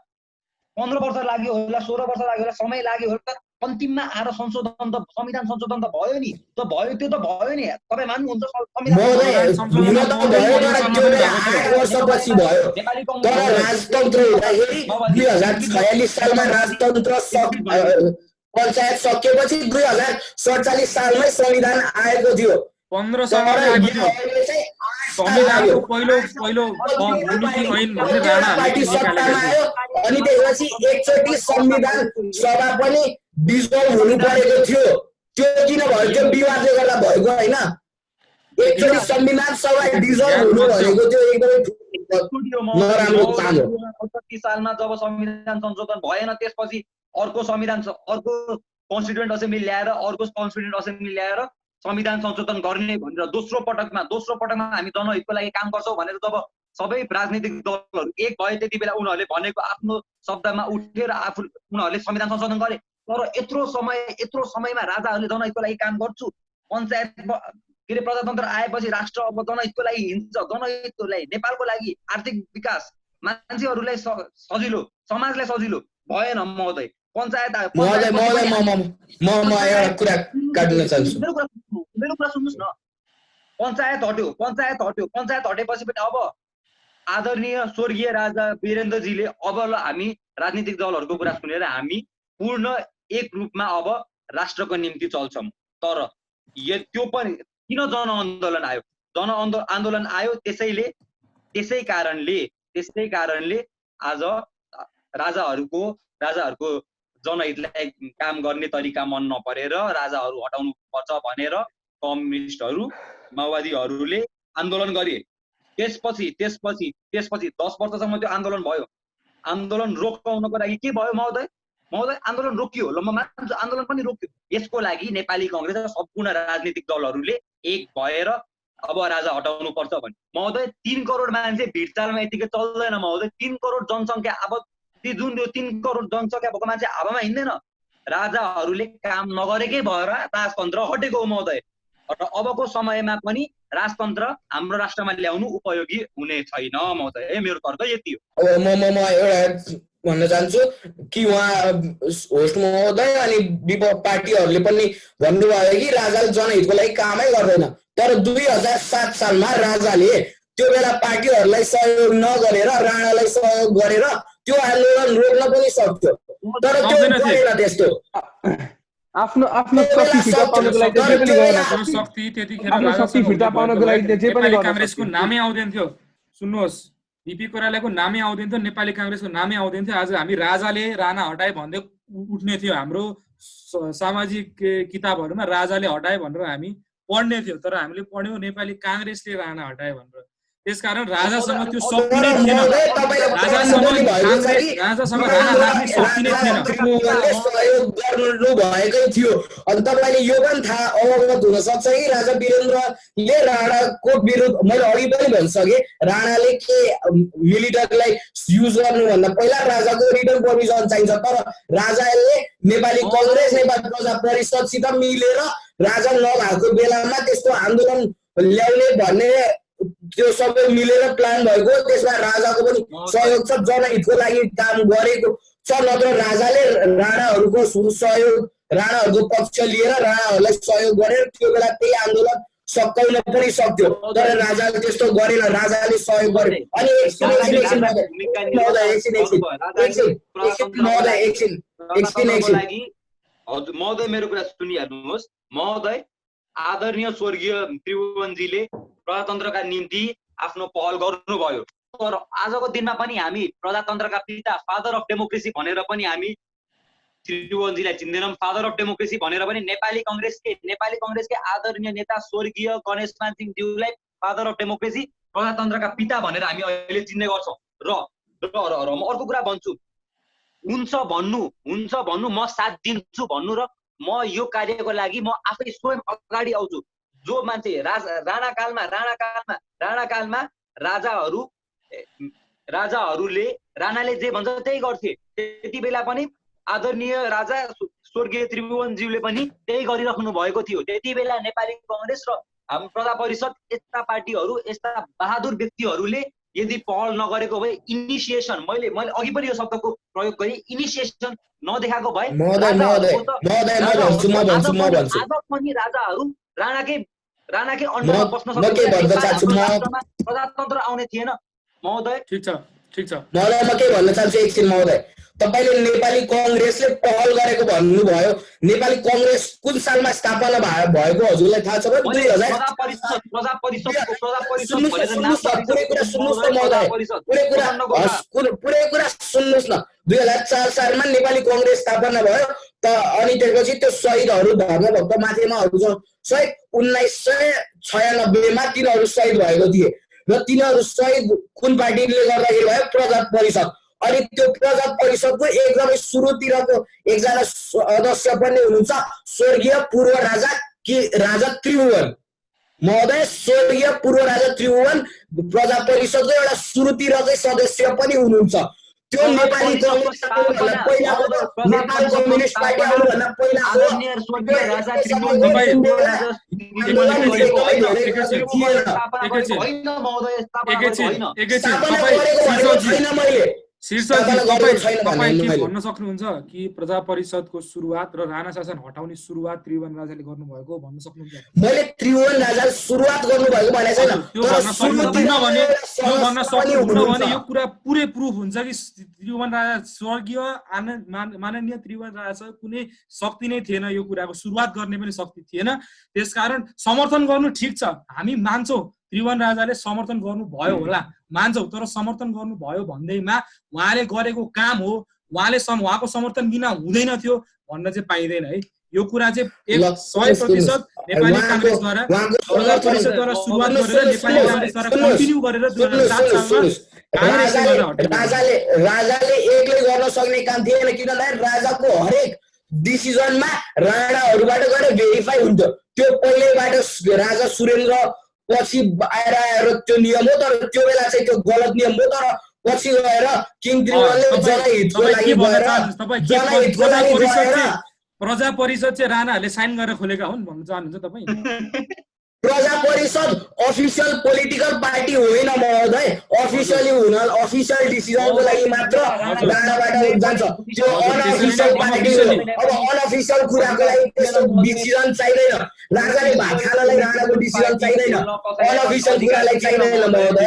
15 वर्ष लाग्यो होला, 16 वर्ष लाग्यो होला, समय लाग्यो होला, अन्तिममा आएर संविधान संशोधन त भयो नि। त्यो त भयो नि, तपाईँ मान्नुहुन्छ? वर्षपछि भयो तर राजतन्त्र हुँदाखेरि 2046 सालमा राजतन्त्र पञ्चायत सकिएपछि 2047 सालमै संविधान आएको थियो। 15 सालमा आएको थियो संविधानको पहिलो पार्टी सत्तामा आयो अनि त्यसपछि एकचोटि संविधान सभा पनि डिसल्भ हुनु परेको थियो। त्यो किन भयो? त्यो विवादले गर्दा भएको होइन। एकचोटि संविधान सभा डिसल्भ हुनु भनेको त्यो एकदमै नराम्रो काम हो। 68 सालमा जब संविधान संशोधन भएन त्यसपछि अर्को कन्स्टिट्युएन्ट असेम्ब्ली ल्याएर संविधान संशोधन गर्ने भनेर दोस्रो पटकमा हामी जनहितको लागि काम गर्छौँ भनेर जब सबै राजनीतिक दलहरू एक भए त्यति बेला उनीहरूले भनेको आफ्नो शब्दमा उठेर उनीहरूले संविधान संशोधन गरे। तर यत्रो समयमा राजाहरूले जनहितको लागि काम गर्छु, के अरे प्रजातन्त्र आएपछि राष्ट्र अब जनहितको लागि हिँड्छ, जनहितको लागि, नेपालको लागि आर्थिक विकास, मान्छेहरूलाई सजिलो, समाजलाई सजिलो भएन महोदय। पञ्चायत महोदय म एउटा कुरा काट्न चाहन्छु। मेरो कुरा सुन्नुहोस् न। पञ्चायत हटेपछि पनि अब आदरणीय स्वर्गीय राजा वीरेन्द्रजीले अब हामी राजनीतिक दलहरूको कुरा सुनेर हामी पूर्ण एक रूपमा अब राष्ट्रको निम्ति चल्छौँ। तर त्यो पनि किन जनआन्दोलन आयो? जनआन्दोलन आयो त्यसै कारणले आज राजाहरूको जनहितलाई काम गर्ने तरिका मन नपरेर राजाहरू हटाउनु पर्छ भनेर कम्युनिस्टहरू, माओवादीहरूले आन्दोलन गरे। त्यसपछि 10 वर्षसम्म त्यो आन्दोलन भयो। आन्दोलन रोकाउनको लागि के भयो महोदय? आन्दोलन रोकियो। ल म मान्छु आन्दोलन पनि रोकियो। यसको लागि नेपाली कङ्ग्रेस र सम्पूर्ण राजनीतिक दलहरूले एक भएर अब राजा हटाउनु पर्छ भने महोदय 3 करोड मान्छे भिडचालमा यतिकै चल्दैन महोदय। 3 करोड जनसङ्ख्या अब जुन यो 3 करोड जनसङ्ख्या भएको मान्छे हावामा हिँड्दैन। राजाहरूले काम नगरेकै भएर राजतन्त्र हटेको हो महोदय। र अबको समयमा पनि राजतन्त्र हाम्रो राष्ट्रमा ल्याउनु उपयोगी हुने छैन महोदय। मेरो तर्क यति हो। म एउटा भन्न चाहन्छु कि उहाँ होस्ट महोदय अनि विपक्ष पार्टीहरूले पनि भन्नुभयो कि राजाले जनहितको लागि कामै गर्दैन। तर 2007 सालमा राजाले त्यो बेला पार्टीहरूलाई सहयोग नगरेर राणालाई सहयोग गरेर त्यो आन्दोलन रोक्न पनि सक्थ्यो। तर त्यो गरेन। त्यस्तो आफ्नो शक्ति फिर्ता पाउनको लागि जे पनि गर्न शक्ति त्यतिखेर आफ्नो शक्ति फिर्ता पाउनको लागि जे पनि गर्न काङ्ग्रेसको नामै आउँदैन थियो। सुन्नुहोस्, बिपी कोइरालाको नामै आउँदैन थियो, नेपाली काङ्ग्रेसको नामै आउँदैन थियो। आज हामी राजाले राणा हटाए भन्दै उठ्ने थियो। हाम्रो सामाजिक किताबहरूमा राजाले हटाए भनेर हामी पढ्ने थियो। तर हामीले पढ्यौँ नेपाली काङ्ग्रेसले राणा हटाए भनेर। त्यसकारण राजासँग त्यो शक्ति नै थिएन। राजासँग राणा हार्ने शक्ति नै थिएन। सहयोग गर्नु भएकै थियो। अनि तपाईँले यो पनि थाहा अवगत हुन सक्छ कि राजा वीरेन्द्रले राणाको विरुद्ध, मैले अघि पनि भनिसकेँ, राणाले के मिलिटरीलाई युज गर्नुभन्दा पहिला राजाको रिटर्न पर्मिसन चाहिन्छ। तर राजाले नेपाली कङ्ग्रेस, नेपाली प्रजा परिषदसित मिलेर राजा नभएको बेलामा त्यसको आन्दोलन ल्याउने भन्ने त्यो सबै मिलेर प्लान भएको। त्यसमा राजाको पनि सहयोग छ, जनहितको लागि काम गरेको छ। नत्र राजाले राणाहरूको सहयोग, राणाहरूको पक्ष लिएर राणाहरूलाई सहयोग गरेर त्यो बेला त्यही आन्दोलन सकाउन पनि सक्थ्यो। तर राजाले त्यस्तो गरेन। राजाले सहयोग गरे। अनि एकछिन महोदय मेरो कुरा सुनिहाल्नुहोस्। महोदय आदरणीय स्वर्गीय त्रिभुवनजीले प्रजातन्त्रका निम्ति आफ्नो पहल गर्नुभयो। तर आजको दिनमा पनि हामी प्रजातन्त्रका पिता, फादर अफ डेमोक्रेसी भनेर पनि हामी त्रिभुवनजीलाई चिन्दैनौँ। फादर अफ डेमोक्रेसी भनेर पनि नेपाली कङ्ग्रेसकै आदरणीय नेता स्वर्गीय गणेशमान सिंहज्यूलाई फादर अफ डेमोक्रेसी, प्रजातन्त्रका पिता भनेर हामी अहिले चिन्ने गर्छौँ। र म अर्को कुरा भन्छु, हुन्छ भन्नु म साथ दिन्छु भन्नु, र म यो कार्यको लागि म आफै स्वयं अगाडि आउँछु। जो मान्छे राणाकालमा राजाहरूले राणाले जे भन्छ त्यही गर्थे। त्यति बेला पनि आदरणीय राजा स्वर्गीय त्रिभुवनज्यूले पनि त्यही गरिराख्नु भएको थियो। त्यति बेला नेपाली कङ्ग्रेस र हाम्रो प्रजा परिषद यस्ता पार्टीहरू, यस्ता बहादुर व्यक्तिहरूले यदि पहल नगरेको भए, इनिसिएसन, मैले अघि पनि यो शब्दको प्रयोग गरेँ, इनिसिएसन नदेखाएको भए आज पनि राजाहरू राणाकै अन्डरमा बस्न सक्ने प्रजातन्त्र आउने थिएन महोदय। ठिक छ महोदय, म के भन्न चाहन्छु एकछिन महोदय। तपाईँले नेपाली कङ्ग्रेसले पहल गरेको भन्नुभयो। नेपाली कङ्ग्रेस कुन सालमा स्थापना भएको हजुरलाई थाहा छ? पुरै कुरा सुन्नुहोस् न। 2004 सालमा नेपाली कङ्ग्रेस स्थापना भयो। अनि त्यसपछि त्यो शहीदहरू, धर्मभक्त माथिमाहरू सहित 1996 मा तिनीहरू शहीद भएको थिए। र तिनीहरू शहीद कुन पार्टीले गर्दाखेरि भयो? प्रजा परिषद। अनि त्यो प्रजा परिषदको एकदमै सुरुतिरको एकजना सदस्य पनि हुनुहुन्छ स्वर्गीय पूर्व राजा त्रिभुवन महोदय। स्वर्गीय पूर्व राजा त्रिभुवन प्रजा परिषदको एउटा सुरुतिरकै सदस्य पनि हुनुहुन्छ। त्यो नेपाली कङ्ग्रेस आउनुभन्दा पहिलाको त नेपाल कम्युनिस्ट पार्टी आउनुभन्दा पहिलाको आदरणीय स्वर्गीय राजा त्रिभुवन भन्न सक्नुहुन्छ कि प्रजा परिषदको सुरुवात र राणा शासन हटाउने सुरुवात त्रिभुवन राजाले गर्नुभएको भन्न सक्नुहुन्छ? मैले त्रिभुवन राजा सुरुवात गर्नुभएको भनेको छैन, त्यो भन्न सक्नुहुन्न भने यो कुरा पुरै प्रुफ हुन्छ कि त्रिभुवन राजा स्वर्गीय माननीय त्रिभुवन राजा कुनै शक्ति नै थिएन, यो कुराको सुरुवात गर्ने पनि शक्ति थिएन। त्यसकारण समर्थन गर्नु ठिक छ, हामी मान्छौँ त्रिभुवन राजाले समर्थन गर्नुभयो होला, मान्छौँ, तर समर्थन गर्नुभयो भन्दैमा उहाँले गरेको काम हो, उहाँको समर्थन बिना हुँदैन थियो भन्न चाहिँ पाइँदैन है। यो कुरा चाहिँ 100% नेपाली काङ्ग्रेसद्वारा प्रजा परिषदद्वारा सुरुवात गरेर नेपाली काङ्ग्रेसद्वारा कन्टिन्यू गरेर 2007 सालमा राजाले एक्लै गर्न सक्ने काम थिएन, किनभने राजाको हरेक डिसिजनमा राणाहरूबाट गएर भेरिफाई हुन्थ्यो। त्यो पहिल्यैबाट राजा सुरेन्द्र पछि आएर त्यो नियम हो, तर त्यो बेला चाहिँ त्यो गलत नियम हो। तर पछि गएर किङ त्रिभुवनले जनहितको लागि प्रजा परिषद चाहिँ राणाहरूले साइन गरेर खोलेका हुन् भन्न चाहनुहुन्छ तपाईँ? प्रजा परिषद अफिसियल पोलिटिकल पार्टी होइन महोदय, अफिसियल डिसिजनको लागि मात्र राणाबाट जान्छ। त्यो अनअफिसियल पार्टी हो। अब अनअफिसियल कुराको लागि त्यस्तो डिसिजन चाहिँदैन, राजाले भात खानलाई राणाको डिसिजन चाहिँदैन, अनअफिसियल कुरालाई चाहिँदैन महोदय।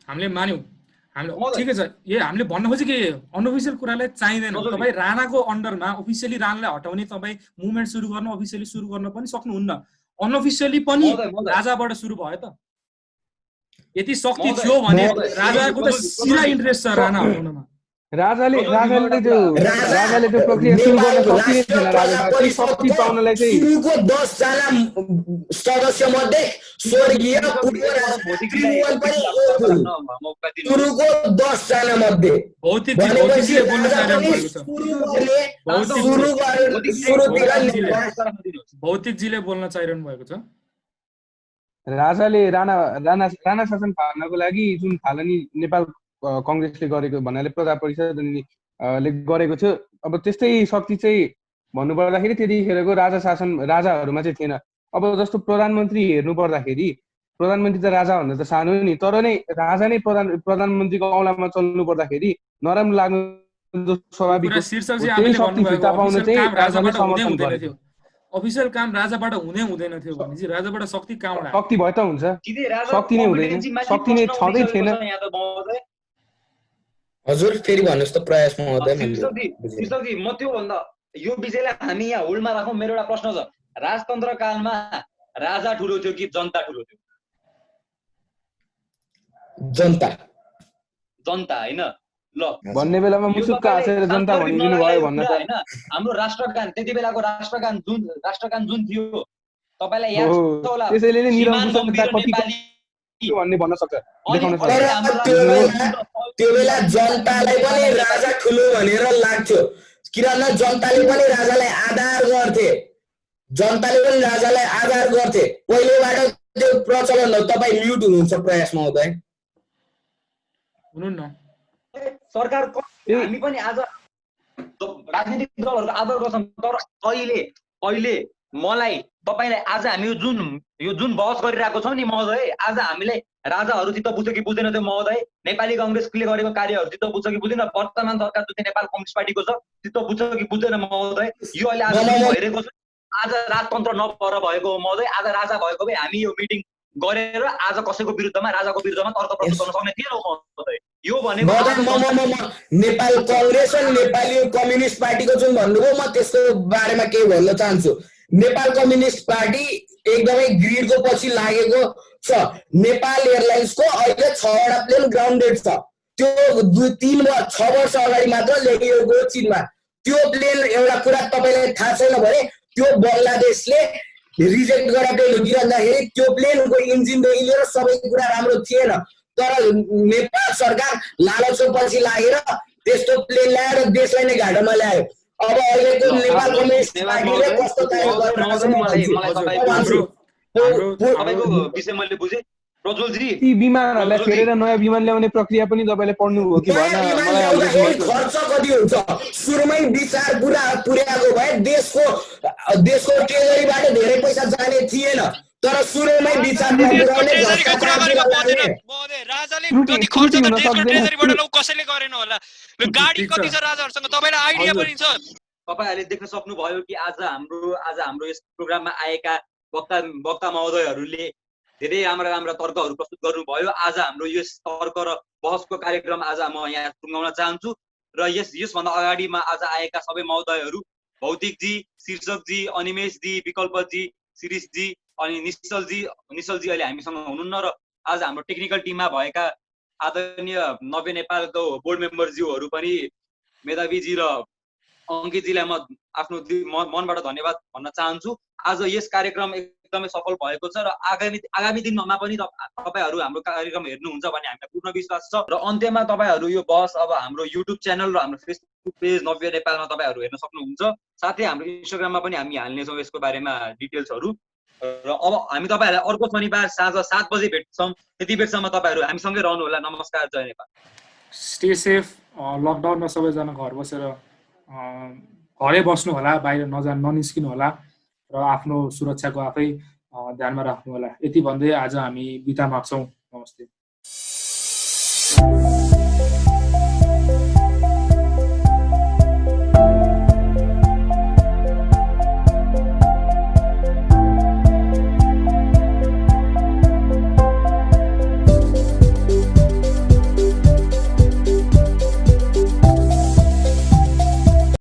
हामीले मान्यौँ, ठिकै छ। हामीले भन्न खोजेँ कि अनअफिसियल कुरालाई चाहिँदैन। तपाईँ राणाको अन्डरमा अफिसियली राणालाई हटाउने तपाईँ मुभमेन्ट सुरु गर्न अफिसियली सुरु गर्न पनि सक्नुहुन्न, अनअफिसियली पनि राजाबाट सुरु भयो त। यति शक्ति थियो भने राजाको त सिधा इन्ट्रेस्ट छ राणा हटाउनमा। राजाले त्यो प्रक्रिया सुरु गर्न सकिने थिएन। राजाले शक्ति पाउनलाई चाहिँ सुरुको 10 जना सदस्य मध्ये स्वर्गीय सुरुको 10 जना मध्ये भौतिकजीले बोल्न चाहिरहनु भएको छ। राजाले राणा शासन फाल्नको लागि जुन थालनी नेपाल कङ्ग्रेसले गरेको भन्नाले प्रजा परिषदले गरेको थियो, अब त्यस्तै शक्ति चाहिँ भन्नुपर्दाखेरि त्यतिखेरको राजाहरूमा चाहिँ थिएन। अब जस्तो प्रधानमन्त्री हेर्नु पर्दाखेरि प्रधानमन्त्री त राजाभन्दा त सानो नि, तर नै राजा नै प्रधानमन्त्रीको औँलामा चल्नु पर्दाखेरि नराम्रो लाग्नु स्वाभाविक हो। त्यही शक्ति फिर्ता पाउन चाहिँ राजाले समर्थन गर्यो। अफिसियल काम राजाबाट हुँदैन थियो भने चाहिँ राजाबाट शक्ति कहाँबाट? शक्ति भए त हुन्छ, शक्ति नै हुँदैन, शक्ति नै छँदै थिएन। हजुर फेरि भन्नुहोस् त प्रयास महोदय। म त्यो भन्दा यो विषयलाई हामी यहाँ होल्डमा राखौँ। मेरो एउटा प्रश्न छ, राजतन्त्र कालमा राजा ठुलो थियो कि जनता ठुलो थियो? जनता होइन ल भन्ने बेलामा मुसुक्क हाँसेर जनता भनिदिनु भयो भन्न त हैन। हाम्रो राष्ट्रगान त्यति बेलाको राष्ट्रगान जुन थियो तपाईलाई याद छ होला? त्यसैले नै निरङ्कुशता कति भन्ने भन्न सक्छ, देखाउन सक्छ। त्यो बेला जनतालाई पनि राजा ठुलो भनेर लाग्थ्यो, किनभने जनताले पनि राजालाई आधार गर्थे। पहिलेबाट त्यो प्रचलन हो। तपाईँ म्युट हुनुहुन्छ प्रयास महोदय। हुनुहुन्न। सरकार हामी पनि आज राजनीतिक दलहरूको आदर गर्छौँ, तर अहिले मलाई तपाईलाई आज हामी यो जुन बहस गरिरहेको छौँ नि महोदय, आज हामीले राजाहरूसित बुझ्यो कि बुझ्दैन त्यो महोदय, नेपाली कङ्ग्रेसले गरेको कार्यहरूसित बुझ्छ कि बुझ्दैन, वर्तमान सरकार जुन नेपाल कम्युनिस्ट पार्टीको छ त्यो बुझ्छ कि बुझ्दैन महोदय? यो अहिले आज भइरहेको छ, आज राजतन्त्र नभएर भएको हो महोदय। आज राजा भएको भए हामी यो मिटिङ गरेर आज कसैको विरुद्धमा राजाको विरुद्धमा तर्क प्रस्तुत गर्न सक्ने थिएनौँ महोदय। यो भनेको नेपाल कङ्ग्रेस र नेपाली कम्युनिस्ट पार्टीको जुन भन्नुभयो, म त्यसको बारेमा केही भन्न चाहन्छु। नेपाल कम्युनिस्ट पार्टी एकदमै ग्रिडको पछि लागेको छ। नेपाल एयरलाइन्सको अहिले 6वटा प्लेन ग्राउन्डेड छ। त्यो 6 वर्ष अगाडि मात्र ल्याइएको चीनमा। त्यो प्लेन एउटा कुरा तपाईँलाई थाहा छैन भने त्यो बङ्गलादेशले रिजेक्ट गरेको गिराउँदाखेरि त्यो प्लेनको इन्जिनदेखि लिएर सबै कुरा राम्रो थिएन, तर नेपाल सरकार लालचको पछि लागेर त्यस्तो प्लेन ल्याएर देशलाई नै घाटामा ल्यायो। अब अहिलेको नेपाल कम्युनिस्ट पार्टीले कस्तो कार्य गरिरहेको छ विषय मैले बुझेँ। प्रज्वलजी ती विमानहरूलाई फेरेर नयाँ विमान ल्याउने प्रक्रिया पनि तपाईँले पढ्नुभयो कि भएन? मलाई ल्याउँदाखेरि खर्च कति हुन्छ सुरुमै विचार पुर्याएको भए देशको ट्रेजरीबाट धेरै पैसा जाने थिएन, तर सुरुमै विचार नपुर्याउने ट्रेजरीको कुरा गरेको पर्दैन महोदय। राजाले जति खर्च त देशको ट्रेजरीबाट लौ कसैले गरेन होला। गाडी कति छ राजाहरुसँग तपाईलाई आइडिया पनि छ? तपाईहरुले देख्न सक्नुभयो कि आज हाम्रो यस प्रोग्राममा आएका वक्ता महोदयहरूले धेरै राम्रा तर्कहरू प्रस्तुत गर्नुभयो। आज हाम्रो यस तर्क र बहसको कार्यक्रम आज म यहाँ टुङ्गाउन चाहन्छु र यसभन्दा अगाडि आज आएका सबै महोदयहरू भौतिकजी, शीर्षकजी, अनिमेशजी, विकल्पजी, शिरीषजी अनि निश्चलजी अहिले हामीसँग हुनुहुन्न र आज हाम्रो टेक्निकल टिममा भएका आदरणीय नव्य नेपालको बोर्ड मेम्बरज्यूहरू पनि मेधावीजी र अङ्कितजीलाई म आफ्नो मनबाट धन्यवाद भन्न चाहन्छु। आज यस कार्यक्रम एकदमै सफल भएको छ र आगामी दिनमा पनि तपाईहरु हाम्रो कार्यक्रम हेर्नुहुन्छ भन्ने हामीलाई पूर्ण विश्वास छ। र अन्त्यमा तपाईहरु यो बहस अब हाम्रो युट्युब च्यानल र हाम्रो फेसबुक पेज नव्य नेपालमा तपाईहरु हेर्न सक्नुहुन्छ। साथै हाम्रो इन्स्टाग्राममा पनि हामी हाल्नेछौँ यसको बारेमा डिटेल्सहरू। र अब हामी तपाईहरुलाई अर्को शनिबार साँझ 7 बजे भेट्छौँ। त्यति बेरसम्म तपाईहरु हामीसँगै रहनु होला। नमस्कार, जय नेपाल। Stay safe. लकडाउनमा सबैजना घर बसेर घरै बस्नु होला, बाहिर ननिस्किनु होला र आफ्नो सुरक्षाको आफै ध्यानमा राख्नु होला। यति भन्दै आज हामी बिदा माग्छौँ। नमस्ते।